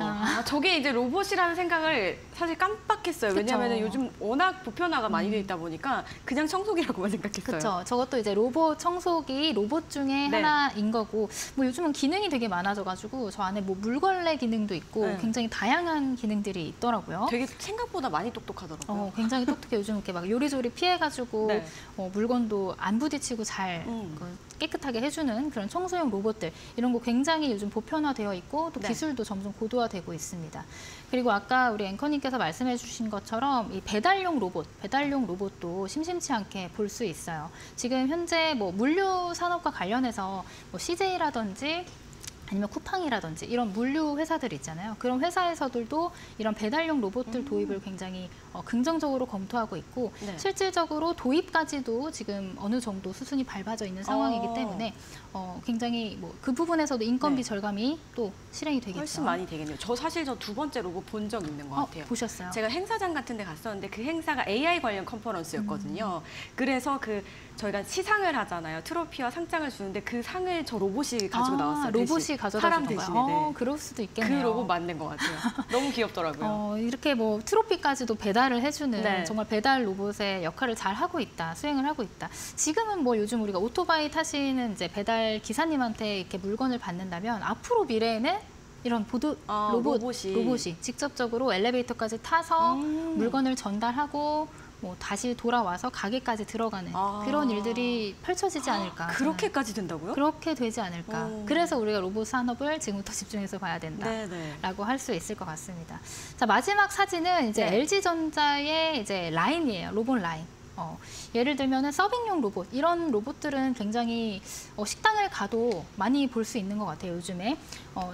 저게 이제 로봇이라는 생각을 사실 깜빡했어요. 왜냐하면 요즘 워낙 보편화가 많이 돼 있다 보니까 그냥 청소기라고만 생각했어요. 그렇죠. 저것도 이제 로봇 청소기, 로봇 중에 하나인 거고 뭐 요즘은 기능이 되게 많아져가지고 저 안에 뭐 물걸레 기능도 기능도 있고 네. 굉장히 다양한 기능들이 있더라고요. 되게 생각보다 많이 똑똑하더라고요. 굉장히 똑똑해. 요즘 이렇게 막 요리조리 피해가지고 네. 물건도 안 부딪히고 잘 깨끗하게 해주는 그런 청소용 로봇들 이런 거 굉장히 요즘 보편화되어 있고 또 네. 기술도 점점 고도화되고 있습니다. 그리고 아까 우리 앵커님께서 말씀해주신 것처럼 이 배달용 로봇도 심심치 않게 볼 수 있어요. 지금 현재 뭐 물류 산업과 관련해서 뭐 CJ라든지 아니면 쿠팡이라든지 이런 물류 회사들 있잖아요. 그런 회사에서들도 이런 배달용 로봇들 도입을 굉장히 긍정적으로 검토하고 있고 네. 실질적으로 도입까지도 지금 어느 정도 수순이 밟아져 있는 상황이기 때문에 굉장히 뭐 그 부분에서도 인건비 네. 절감이 또 실행이 되겠죠. 훨씬 많이 되겠네요. 사실 저 두 번째 로봇 본 적 있는 것 같아요. 보셨어요? 제가 행사장 같은 데 갔었는데 그 행사가 AI 관련 컨퍼런스였거든요. 그래서 저희가 시상을 하잖아요. 트로피와 상장을 주는데 그 상을 저 로봇이 가지고 나왔어요. 로봇이 가져다 사람 주는 대신에. 거예요. 네. 그럴 수도 그 있겠네요. 로봇 맞는 것 같아요. 너무 귀엽더라고요. 이렇게 뭐 트로피까지도 배달을 해주는 네. 정말 배달 로봇의 역할을 잘 하고 있다, 수행을 하고 있다. 지금은 뭐 요즘 우리가 오토바이 타시는 이제 배달 기사님한테 이렇게 물건을 받는다면 앞으로 미래에는 이런 로봇이 직접적으로 엘리베이터까지 타서 물건을 전달하고 뭐 다시 돌아와서 가게까지 들어가는 그런 일들이 펼쳐지지 않을까. 그렇게까지 된다고요? 그렇게 되지 않을까. 그래서 우리가 로봇 산업을 지금부터 집중해서 봐야 된다라고 할 수 있을 것 같습니다. 자, 마지막 사진은 이제 LG전자의 이제 라인이에요. 로봇 라인. 예를 들면은 서빙용 로봇 이런 로봇들은 굉장히 식당을 가도 많이 볼 수 있는 것 같아요. 요즘에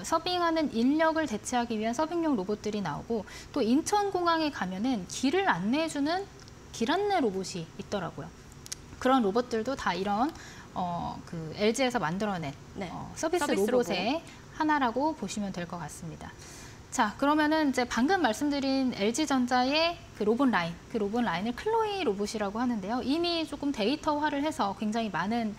서빙하는 인력을 대체하기 위한 서빙용 로봇들이 나오고 또 인천공항에 가면은 길을 안내해주는 길 안내 로봇이 있더라고요. 그런 로봇들도 다 이런 그 LG에서 만들어낸 서비스 로봇의 하나라고 보시면 될 것 같습니다. 자, 그러면은 이제 방금 말씀드린 LG전자의 그 로봇 라인을 클로이 로봇이라고 하는데요. 이미 조금 데이터화를 해서 굉장히 많은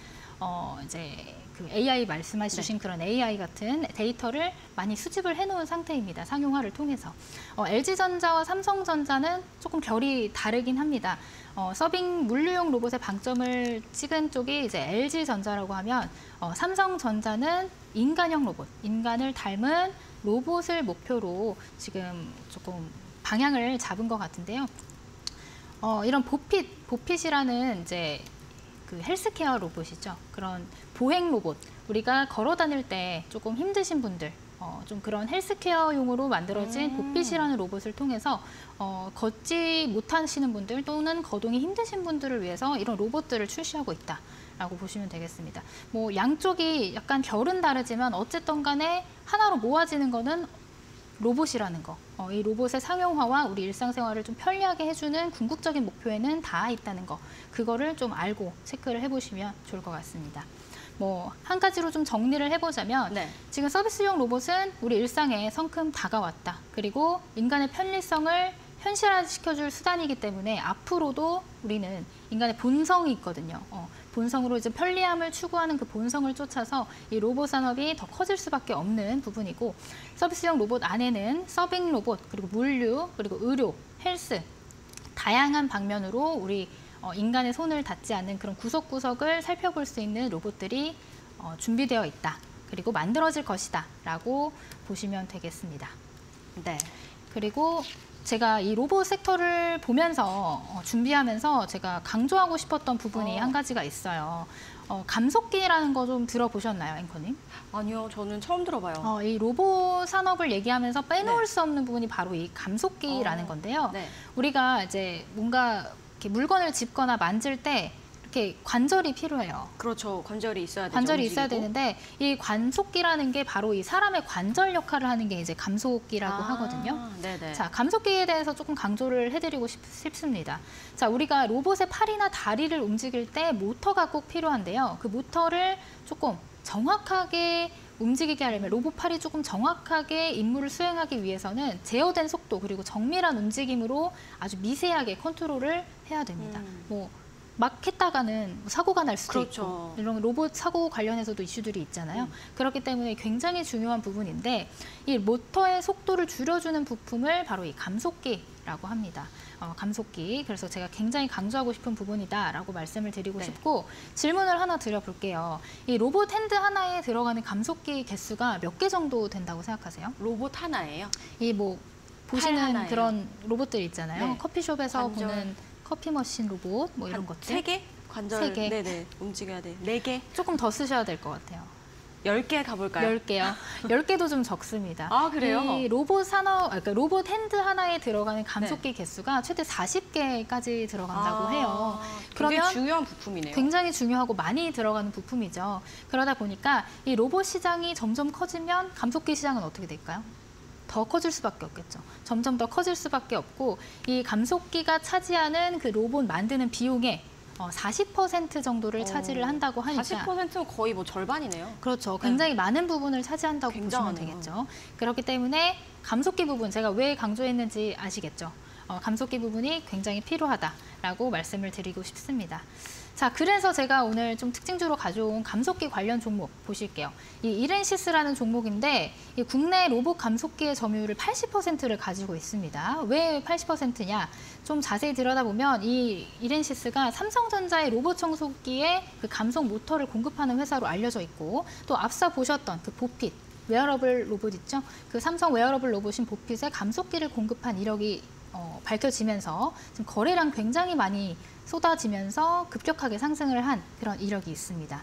이제 그 AI 말씀해 주신 그런 AI 같은 데이터를 많이 수집을 해놓은 상태입니다. 상용화를 통해서. LG전자와 삼성전자는 조금 결이 다르긴 합니다. 서빙 물류용 로봇의 방점을 찍은 쪽이 이제 LG전자라고 하면 삼성전자는 인간형 로봇, 인간을 닮은 로봇을 목표로 지금 조금 방향을 잡은 것 같은데요. 이런 보핏이라는 이제 그 헬스케어 로봇이죠. 그런 보행 로봇. 우리가 걸어 다닐 때 조금 힘드신 분들, 좀 그런 헬스케어용으로 만들어진 보핏이라는 로봇을 통해서 걷지 못하시는 분들 또는 거동이 힘드신 분들을 위해서 이런 로봇들을 출시하고 있다라고 보시면 되겠습니다. 뭐 양쪽이 약간 결은 다르지만 어쨌든 간에 하나로 모아지는 거는 로봇이라는 거. 이 로봇의 상용화와 우리 일상생활을 좀 편리하게 해주는 궁극적인 목표에는 다 있다는 거. 그거를 좀 알고 체크를 해보시면 좋을 것 같습니다. 뭐 한 가지로 좀 정리를 해보자면 지금 서비스용 로봇은 우리 일상에 성큼 다가왔다. 그리고 인간의 편리성을 현실화시켜줄 수단이기 때문에 앞으로도 우리는 인간의 본성이 있거든요. 본성으로 이제 편리함을 추구하는 그 본성을 쫓아서 이 로봇 산업이 더 커질 수밖에 없는 부분이고 서비스용 로봇 안에는 서빙 로봇, 그리고 물류, 그리고 의료, 헬스 다양한 방면으로 우리 인간의 손을 닿지 않는 그런 구석구석을 살펴볼 수 있는 로봇들이 준비되어 있다. 그리고 만들어질 것이다. 라고 보시면 되겠습니다. 네. 그리고 제가 이 로봇 섹터를 보면서 준비하면서 제가 강조하고 싶었던 부분이 한 가지가 있어요. 감속기라는 거 좀 들어보셨나요, 앵커님? 아니요, 저는 처음 들어봐요. 이 로봇 산업을 얘기하면서 빼놓을 수 없는 부분이 바로 이 감속기라는 건데요. 우리가 이제 뭔가 이렇게 물건을 짚거나 만질 때 이렇게 관절이 필요해요. 그렇죠. 관절이 있어야 되죠. 관절이 움직이고. 있어야 되는데 이 관속기라는 게 바로 이 사람의 관절 역할을 하는 게 이제 감속기라고 하거든요. 네네. 자, 감속기에 대해서 조금 강조를 해드리고 싶습니다. 자, 우리가 로봇의 팔이나 다리를 움직일 때 모터가 꼭 필요한데요. 그 모터를 조금 정확하게 움직이게 하려면 로봇 팔이 조금 정확하게 임무를 수행하기 위해서는 제어된 속도 그리고 정밀한 움직임으로 아주 미세하게 컨트롤을 해야 됩니다. 막 했다가는 사고가 날 수도 있고 이런 로봇 사고 관련해서도 이슈들이 있잖아요. 그렇기 때문에 굉장히 중요한 부분인데 이 모터의 속도를 줄여주는 부품을 바로 이 감속기 라고 합니다. 감속기. 그래서 제가 굉장히 강조하고 싶은 부분이다라고 말씀을 드리고 싶고 질문을 하나 드려볼게요. 이 로봇 핸드 하나에 들어가는 감속기 개수가 몇 개 정도 된다고 생각하세요? 로봇 하나예요? 이 뭐 보시는 그런 로봇들 있잖아요. 네. 커피숍에서 관절. 보는 커피 머신 로봇 뭐 이런 것들. 3개? 관절 3개. 네네 움직여야 돼. 4개? 조금 더 쓰셔야 될 것 같아요. 10개 가볼까요? 10개요. 10개도 좀 적습니다. 아, 그래요? 이 그러니까 로봇 핸드 하나에 들어가는 감속기 개수가 최대 40개까지 들어간다고 해요. 굉장히 그러면 중요한 부품이네요. 굉장히 중요하고 많이 들어가는 부품이죠. 그러다 보니까 이 로봇 시장이 점점 커지면 감속기 시장은 어떻게 될까요? 더 커질 수밖에 없겠죠. 점점 더 커질 수밖에 없고 이 감속기가 차지하는 그 로봇 만드는 비용의 40% 정도를 차지를 한다고 하니까 40%는 거의 뭐 절반이네요. 그렇죠. 굉장히 많은 부분을 차지한다고 보시면 굉장하네요. 되겠죠. 그렇기 때문에 감속기 부분 제가 왜 강조했는지 아시겠죠? 감속기 부분이 굉장히 필요하다라고 말씀을 드리고 싶습니다. 자, 그래서 제가 오늘 좀 특징주로 가져온 감속기 관련 종목 보실게요. 이 이렌시스라는 종목인데 이 국내 로봇 감속기의 점유율을 80%를 가지고 있습니다. 왜 80%냐? 좀 자세히 들여다보면 이 이렌시스가 삼성전자의 로봇 청소기에 그 감속 모터를 공급하는 회사로 알려져 있고 또 앞서 보셨던 그 보핏 웨어러블 로봇 있죠? 그 삼성 웨어러블 로봇인 보핏에 감속기를 공급한 이력이 밝혀지면서 지금 거래량 굉장히 많이 쏟아지면서 급격하게 상승을 한 그런 이력이 있습니다.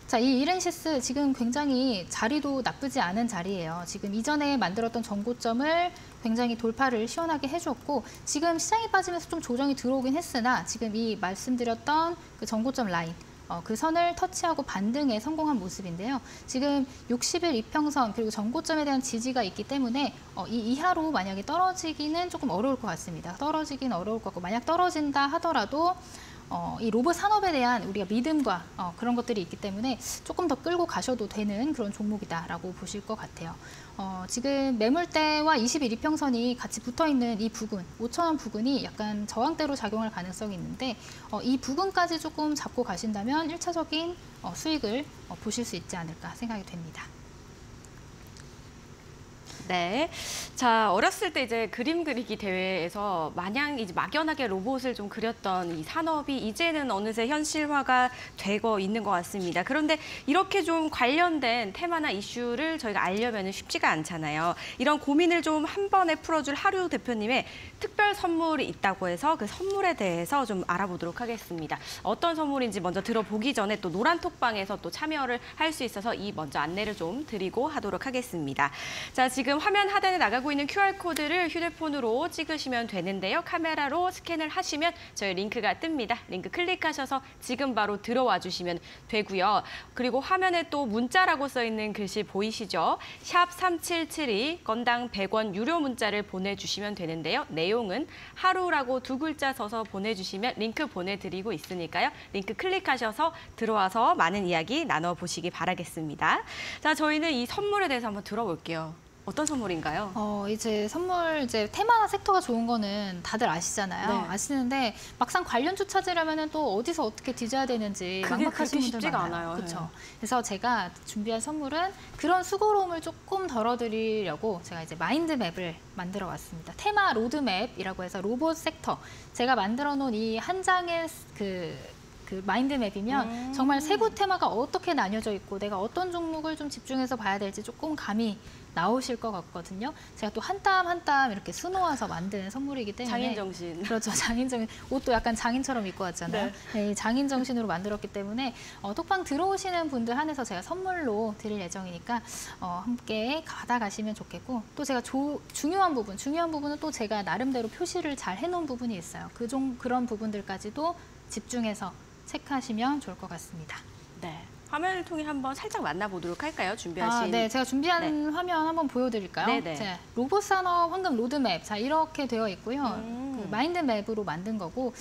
자, 이 이렌시스 지금 굉장히 자리도 나쁘지 않은 자리예요. 지금 이전에 만들었던 전고점을 굉장히 돌파를 시원하게 해줬고 지금 시장이 빠지면서 좀 조정이 들어오긴 했으나 지금 이 말씀드렸던 그 전고점 라인 그 선을 터치하고 반등에 성공한 모습인데요. 지금 60일 이평선 그리고 전고점에 대한 지지가 있기 때문에 이 이하로 만약에 떨어지기는 조금 어려울 것 같습니다. 떨어지기는 어려울 것 같고 만약 떨어진다 하더라도 이 로봇 산업에 대한 우리가 믿음과 그런 것들이 있기 때문에 조금 더 끌고 가셔도 되는 그런 종목이다라고 보실 것 같아요. 지금 매물대와 20일 이평선이 같이 붙어있는 이 부근, 5,000원 부근이 약간 저항대로 작용할 가능성이 있는데 이 부근까지 조금 잡고 가신다면 1차적인 수익을 보실 수 있지 않을까 생각이 됩니다. 네. 자, 어렸을 때 이제 그림 그리기 대회에서 마냥 이제 막연하게 로봇을 좀 그렸던 이 산업이 이제는 어느새 현실화가 되고 있는 것 같습니다. 그런데 이렇게 좀 관련된 테마나 이슈를 저희가 알려면 쉽지가 않잖아요. 이런 고민을 좀 한 번에 풀어줄 하류 대표님의 특별 선물이 있다고 해서 그 선물에 대해서 좀 알아보도록 하겠습니다. 어떤 선물인지 먼저 들어보기 전에 또 노란톡방에서 또 참여를 할 수 있어서 이 먼저 안내를 좀 드리고 하도록 하겠습니다. 자, 지금 화면 하단에 나가고 있는 QR코드를 휴대폰으로 찍으시면 되는데요. 카메라로 스캔을 하시면 저희 링크가 뜹니다. 링크 클릭하셔서 지금 바로 들어와 주시면 되고요. 그리고 화면에 또 문자라고 써 있는 글씨 보이시죠? 샵 3772, 건당 100원 유료 문자를 보내주시면 되는데요. 내용은 하루라고 2글자 써서 보내주시면 링크 보내드리고 있으니까요. 링크 클릭하셔서 들어와서 많은 이야기 나눠보시기 바라겠습니다. 자, 저희는 이 선물에 대해서 한번 들어볼게요. 어떤 선물인가요? 이제 선물 테마나 섹터가 좋은 거는 다들 아시잖아요. 네. 아시는데 막상 관련주 찾으려면 또 어디서 어떻게 뒤져야 되는지 그게 막막하신 그렇게 분들 쉽지가 많아요. 않아요. 그렇죠. 네. 그래서 제가 준비한 선물은 그런 수고로움을 조금 덜어드리려고 제가 이제 마인드맵을 만들어 왔습니다. 테마 로드맵이라고 해서 로봇 섹터 제가 만들어 놓은 이 한 장의 그 마인드맵이면 정말 세부 테마가 어떻게 나뉘어져 있고 내가 어떤 종목을 좀 집중해서 봐야 될지 조금 감이 나오실 것 같거든요. 제가 또 한 땀 한 땀 이렇게 수놓아서 만든 선물이기 때문에 장인정신. 그렇죠. 장인정신. 옷도 약간 장인처럼 입고 왔잖아요. 네, 장인정신으로 만들었기 때문에 톡방 들어오시는 분들 한해서 제가 선물로 드릴 예정이니까 함께 받아가시면 좋겠고 또 제가 중요한 부분은 또 제가 나름대로 표시를 잘 해놓은 부분이 있어요. 그런 부분들까지도 집중해서 체크하시면 좋을 것 같습니다. 네. 화면을 통해 한번 살짝 만나보도록 할까요? 준비하신. 네, 제가 준비한 화면 한번 보여드릴까요? 네네. 자, 로봇 산업 황금 로드맵, 자 이렇게 되어 있고요. 그 마인드맵으로 만든 거고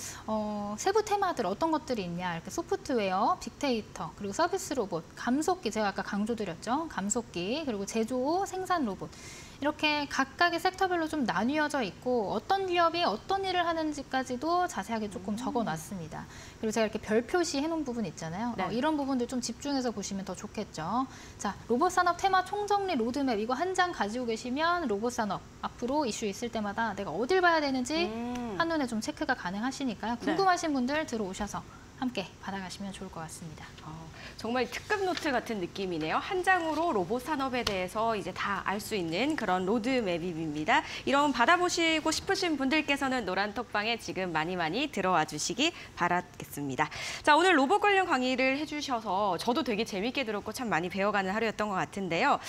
세부 테마들 어떤 것들이 있냐? 이렇게 소프트웨어, 빅데이터, 그리고 서비스 로봇, 감속기 제가 아까 강조드렸죠. 감속기, 그리고 제조, 생산 로봇. 이렇게 각각의 섹터별로 좀 나뉘어져 있고 어떤 기업이 어떤 일을 하는지까지도 자세하게 조금 적어놨습니다. 그리고 제가 이렇게 별 표시 해놓은 부분 있잖아요. 네. 이런 부분들 좀 집중해서 보시면 더 좋겠죠. 자, 로봇 산업 테마 총정리 로드맵 이거 한 장 가지고 계시면 로봇 산업 앞으로 이슈 있을 때마다 내가 어딜 봐야 되는지 한눈에 좀 체크가 가능하시니까요. 궁금하신 분들 들어오셔서 함께 받아가시면 좋을 것 같습니다. 정말 특급 노트 같은 느낌이네요. 한 장으로 로봇 산업에 대해서 이제 다 알 수 있는 그런 로드맵입니다. 이런 받아보시고 싶으신 분들께서는 노란 톡방에 지금 많이 들어와 주시기 바라겠습니다. 자, 오늘 로봇 관련 강의를 해주셔서 저도 되게 재밌게 들었고 참 많이 배워가는 하루였던 것 같은데요.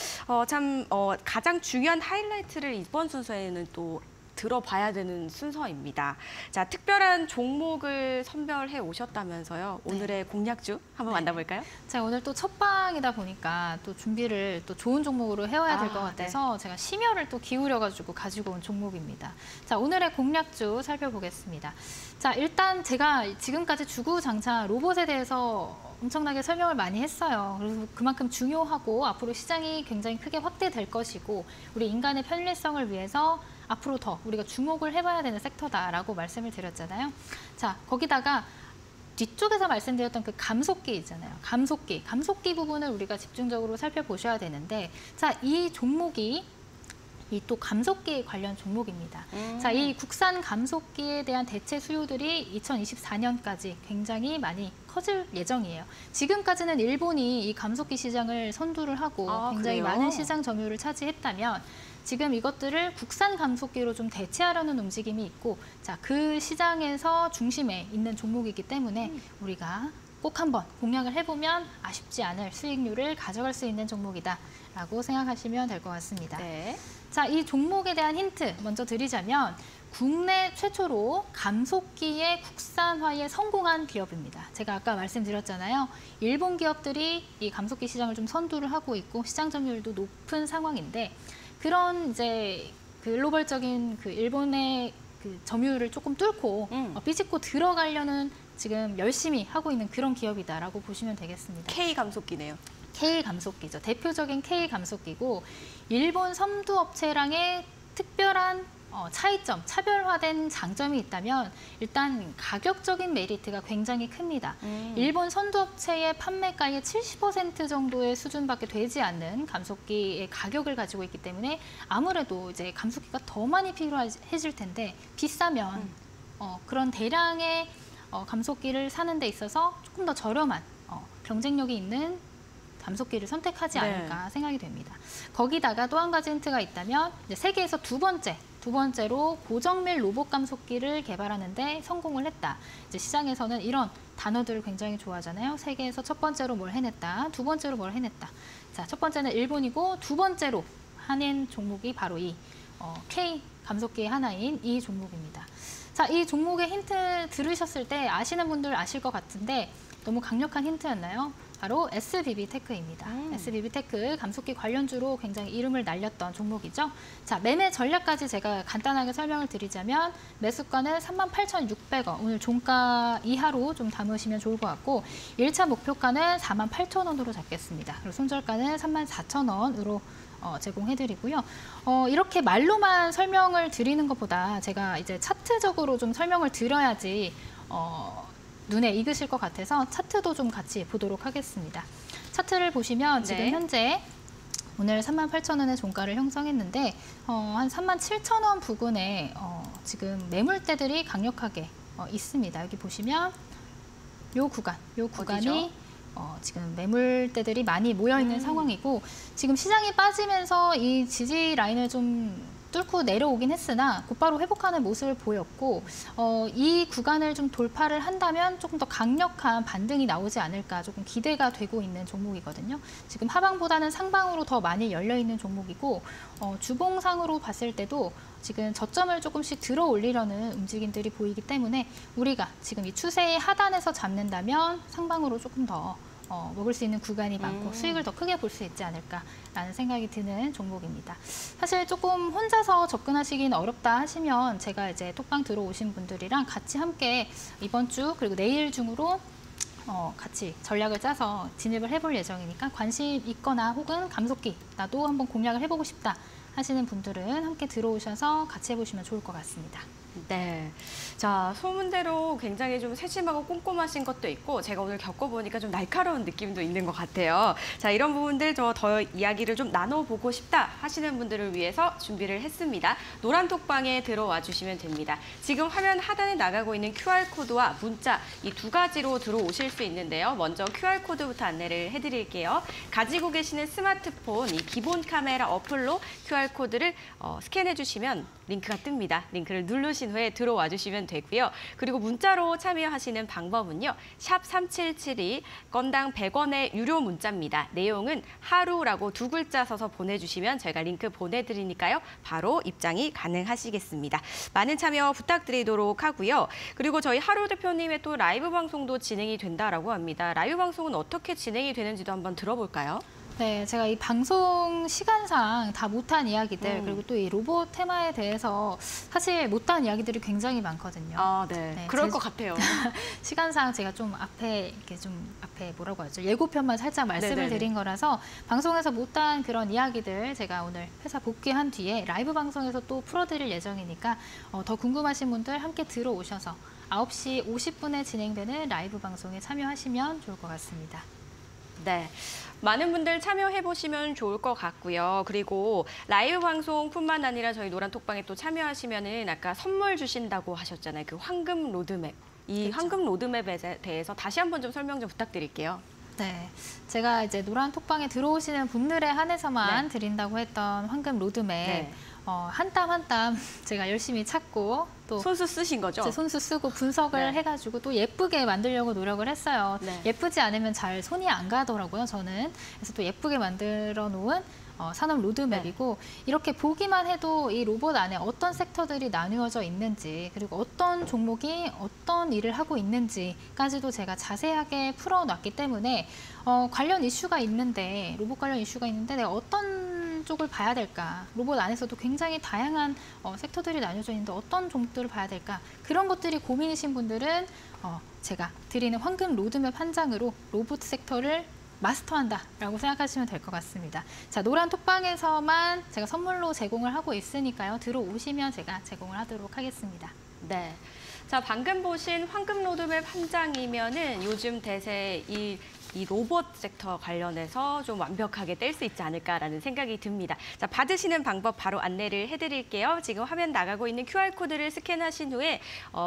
가장 중요한 하이라이트를 이번 순서에는 또 들어봐야 되는 순서입니다. 자, 특별한 종목을 선별해 오셨다면서요. 오늘의 공략주 한번 만나볼까요? 자, 오늘 또 첫 방이다 보니까 또 준비를 또 좋은 종목으로 해와야 될 것 같아서 제가 심혈을 또 기울여가지고 가지고 온 종목입니다. 자, 오늘의 공략주 살펴보겠습니다. 자, 일단 제가 지금까지 주구장창 로봇에 대해서 엄청나게 설명을 많이 했어요. 그래서 그만큼 중요하고 앞으로 시장이 굉장히 크게 확대될 것이고 우리 인간의 편리성을 위해서 앞으로 더 우리가 주목을 해봐야 되는 섹터다라고 말씀을 드렸잖아요. 자, 거기다가 뒤쪽에서 말씀드렸던 그 감속기 있잖아요. 감속기 부분을 우리가 집중적으로 살펴보셔야 되는데 자, 이 종목이 이 또 감속기 관련 종목입니다. 자, 이 국산 감속기에 대한 대체 수요들이 2024년까지 굉장히 많이 커질 예정이에요. 지금까지는 일본이 이 감속기 시장을 선두를 하고 굉장히 그래요? 많은 시장 점유율을 차지했다면 지금 이것들을 국산 감속기로 좀 대체하려는 움직임이 있고 자, 그 시장에서 중심에 있는 종목이기 때문에 우리가 꼭 한번 공략을 해보면 아쉽지 않을 수익률을 가져갈 수 있는 종목이다라고 생각하시면 될 것 같습니다. 네. 자, 이 종목에 대한 힌트 먼저 드리자면 국내 최초로 감속기의 국산화에 성공한 기업입니다. 제가 아까 말씀드렸잖아요. 일본 기업들이 이 감속기 시장을 좀 선두를 하고 있고 시장 점유율도 높은 상황인데 그런 이제 글로벌적인 그 일본의 그 점유율을 조금 뚫고 삐집고 들어가려는 지금 열심히 하고 있는 그런 기업이다라고 보시면 되겠습니다. K 감속기네요. K 감속기죠. 대표적인 K 감속기고 일본 섬두업체랑의 특별한 차이점, 차별화된 장점이 있다면 일단 가격적인 메리트가 굉장히 큽니다. 일본 선두업체의 판매가의 70% 정도의 수준밖에 되지 않는 감속기의 가격을 가지고 있기 때문에 아무래도 이제 감속기가 더 많이 필요해질 텐데 비싸면 그런 대량의 감속기를 사는 데 있어서 조금 더 저렴한 경쟁력이 있는 감속기를 선택하지 않을까 생각이 됩니다. 거기다가 또 한 가지 힌트가 있다면 이제 세계에서 두 번째로 고정밀 로봇 감속기를 개발하는데 성공을 했다. 이제 시장에서는 이런 단어들을 굉장히 좋아하잖아요. 세계에서 첫 번째로 뭘 해냈다, 두 번째로 뭘 해냈다. 자, 첫 번째는 일본이고 두 번째로 하는 종목이 바로 이 K 감속기의 하나인 이 종목입니다. 자, 이 종목의 힌트 들으셨을 때 아시는 분들 아실 것 같은데 너무 강력한 힌트였나요? 바로 SBB테크입니다. SBB테크 감속기 관련주로 굉장히 이름을 날렸던 종목이죠. 자, 매매 전략까지 제가 간단하게 설명을 드리자면 매수가는 38,600원, 오늘 종가 이하로 좀 담으시면 좋을 것 같고 1차 목표가는 48,000원으로 잡겠습니다. 그리고 손절가는 34,000원으로 제공해드리고요. 이렇게 말로만 설명을 드리는 것보다 제가 이제 차트적으로 좀 설명을 드려야지 눈에 익으실 것 같아서 차트도 좀 같이 보도록 하겠습니다. 차트를 보시면 지금 현재 오늘 38,000원의 종가를 형성했는데 한 37,000원 부근에 지금 매물대들이 강력하게 있습니다. 여기 보시면 요 구간이 지금 매물대들이 많이 모여있는 상황이고 지금 시장이 빠지면서 이 지지 라인을 좀 뚫고 내려오긴 했으나 곧바로 회복하는 모습을 보였고 이 구간을 좀 돌파를 한다면 조금 더 강력한 반등이 나오지 않을까 조금 기대가 되고 있는 종목이거든요. 지금 하방보다는 상방으로 더 많이 열려있는 종목이고 주봉상으로 봤을 때도 지금 저점을 조금씩 들어 올리려는 움직임들이 보이기 때문에 우리가 지금 이 추세의 하단에서 잡는다면 상방으로 조금 더 먹을 수 있는 구간이 많고 수익을 더 크게 볼 수 있지 않을까라는 생각이 드는 종목입니다. 사실 조금 혼자서 접근하시기는 어렵다 하시면 제가 이제 톡방 들어오신 분들이랑 같이 함께 이번 주 그리고 내일 중으로 같이 전략을 짜서 진입을 해볼 예정이니까 관심 있거나 혹은 감속기 나도 한번 공략을 해보고 싶다 하시는 분들은 함께 들어오셔서 같이 해보시면 좋을 것 같습니다. 네. 자, 소문대로 굉장히 좀 세심하고 꼼꼼하신 것도 있고 제가 오늘 겪어보니까 좀 날카로운 느낌도 있는 것 같아요. 자, 이런 부분들 더 이야기를 좀 나눠보고 싶다 하시는 분들을 위해서 준비를 했습니다. 노란 톡방에 들어와 주시면 됩니다. 지금 화면 하단에 나가고 있는 QR코드와 문자 이 두 가지로 들어오실 수 있는데요. 먼저 QR코드부터 안내를 해드릴게요. 가지고 계시는 스마트폰 이 기본 카메라 어플로 QR코드를 스캔해 주시면 링크가 뜹니다. 링크를 누르신 후에 들어와 주시면 되고요. 그리고 문자로 참여하시는 방법은요. 샵 3772 건당 100원의 유료 문자입니다. 내용은 하루라고 두 글자 써서 보내주시면 저희가 링크 보내드리니까요. 바로 입장이 가능하시겠습니다. 많은 참여 부탁드리도록 하고요. 그리고 저희 하루 대표님의 또 라이브 방송도 진행이 된다라고 합니다. 라이브 방송은 어떻게 진행이 되는지도 한번 들어볼까요? 네, 제가 이 방송 시간상 다 못한 이야기들 그리고 또 이 로봇 테마에 대해서 사실 못한 이야기들이 굉장히 많거든요. 아, 네. 네, 그럴 것 같아요. 시간상 제가 좀 앞에 뭐라고 하죠? 예고편만 살짝 말씀을 네네네. 드린 거라서 방송에서 못한 그런 이야기들 제가 오늘 회사 복귀한 뒤에 라이브 방송에서 또 풀어드릴 예정이니까 더 궁금하신 분들 함께 들어오셔서 9시 50분에 진행되는 라이브 방송에 참여하시면 좋을 것 같습니다. 네. 많은 분들 참여해보시면 좋을 것 같고요. 그리고 라이브 방송뿐만 아니라 저희 노란 톡방에 또 참여하시면은 아까 선물 주신다고 하셨잖아요. 그 황금 로드맵. 이 그렇죠. 황금 로드맵에 대해서 다시 한번 좀 설명 좀 부탁드릴게요. 네, 제가 이제 노란 톡방에 들어오시는 분들에 한해서만 드린다고 했던 황금 로드맵 네. 한 땀 한 땀 제가 열심히 찾고 또 손수 쓰신 거죠? 제 손수 쓰고 분석을 네. 해가지고 또 예쁘게 만들려고 노력을 했어요. 네. 예쁘지 않으면 잘 손이 안 가더라고요, 저는. 그래서 또 예쁘게 만들어 놓은 산업 로드맵이고 이렇게 보기만 해도 이 로봇 안에 어떤 섹터들이 나누어져 있는지 그리고 어떤 종목이 어떤 일을 하고 있는지까지도 제가 자세하게 풀어놨기 때문에 관련 이슈가 있는데 로봇 관련 이슈가 있는데 내가 어떤 쪽을 봐야 될까? 로봇 안에서도 굉장히 다양한 섹터들이 나뉘어져 있는데 어떤 종목들을 봐야 될까? 그런 것들이 고민이신 분들은 제가 드리는 황금 로드맵 한 장으로 로봇 섹터를 마스터한다라고 생각하시면 될 것 같습니다. 자, 노란 톡방에서만 제가 선물로 제공을 하고 있으니까요. 들어오시면 제가 제공을 하도록 하겠습니다. 네. 자, 방금 보신 황금 로드맵 한 장이면은 요즘 대세 이 로봇 섹터 관련해서 좀 완벽하게 뗄 수 있지 않을까라는 생각이 듭니다. 자, 받으시는 방법 바로 안내를 해드릴게요. 지금 화면 나가고 있는 QR코드를 스캔하신 후에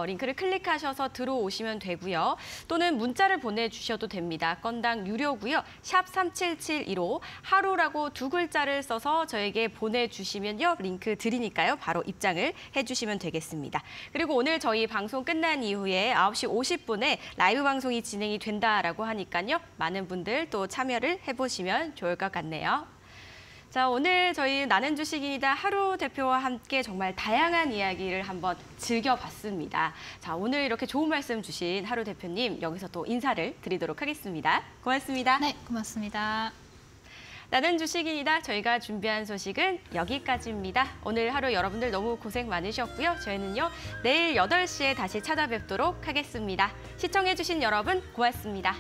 링크를 클릭하셔서 들어오시면 되고요. 또는 문자를 보내주셔도 됩니다. 건당 유료고요. 샵 37715 하루라고 두 글자를 써서 저에게 보내주시면요. 링크 드리니까요. 바로 입장을 해주시면 되겠습니다. 그리고 오늘 저희 방송 끝난 이후에 9시 50분에 라이브 방송이 진행이 된다라고 하니까요. 많은 분들 또 참여를 해보시면 좋을 것 같네요. 자, 오늘 저희 나는 주식이다 하루 대표와 함께 정말 다양한 이야기를 한번 즐겨봤습니다. 자, 오늘 이렇게 좋은 말씀 주신 하루 대표님 여기서 또 인사를 드리도록 하겠습니다. 고맙습니다. 네, 고맙습니다. 나는 주식이다. 저희가 준비한 소식은 여기까지입니다. 오늘 하루 여러분들 너무 고생 많으셨고요. 저희는요, 내일 8시에 다시 찾아뵙도록 하겠습니다. 시청해주신 여러분 고맙습니다.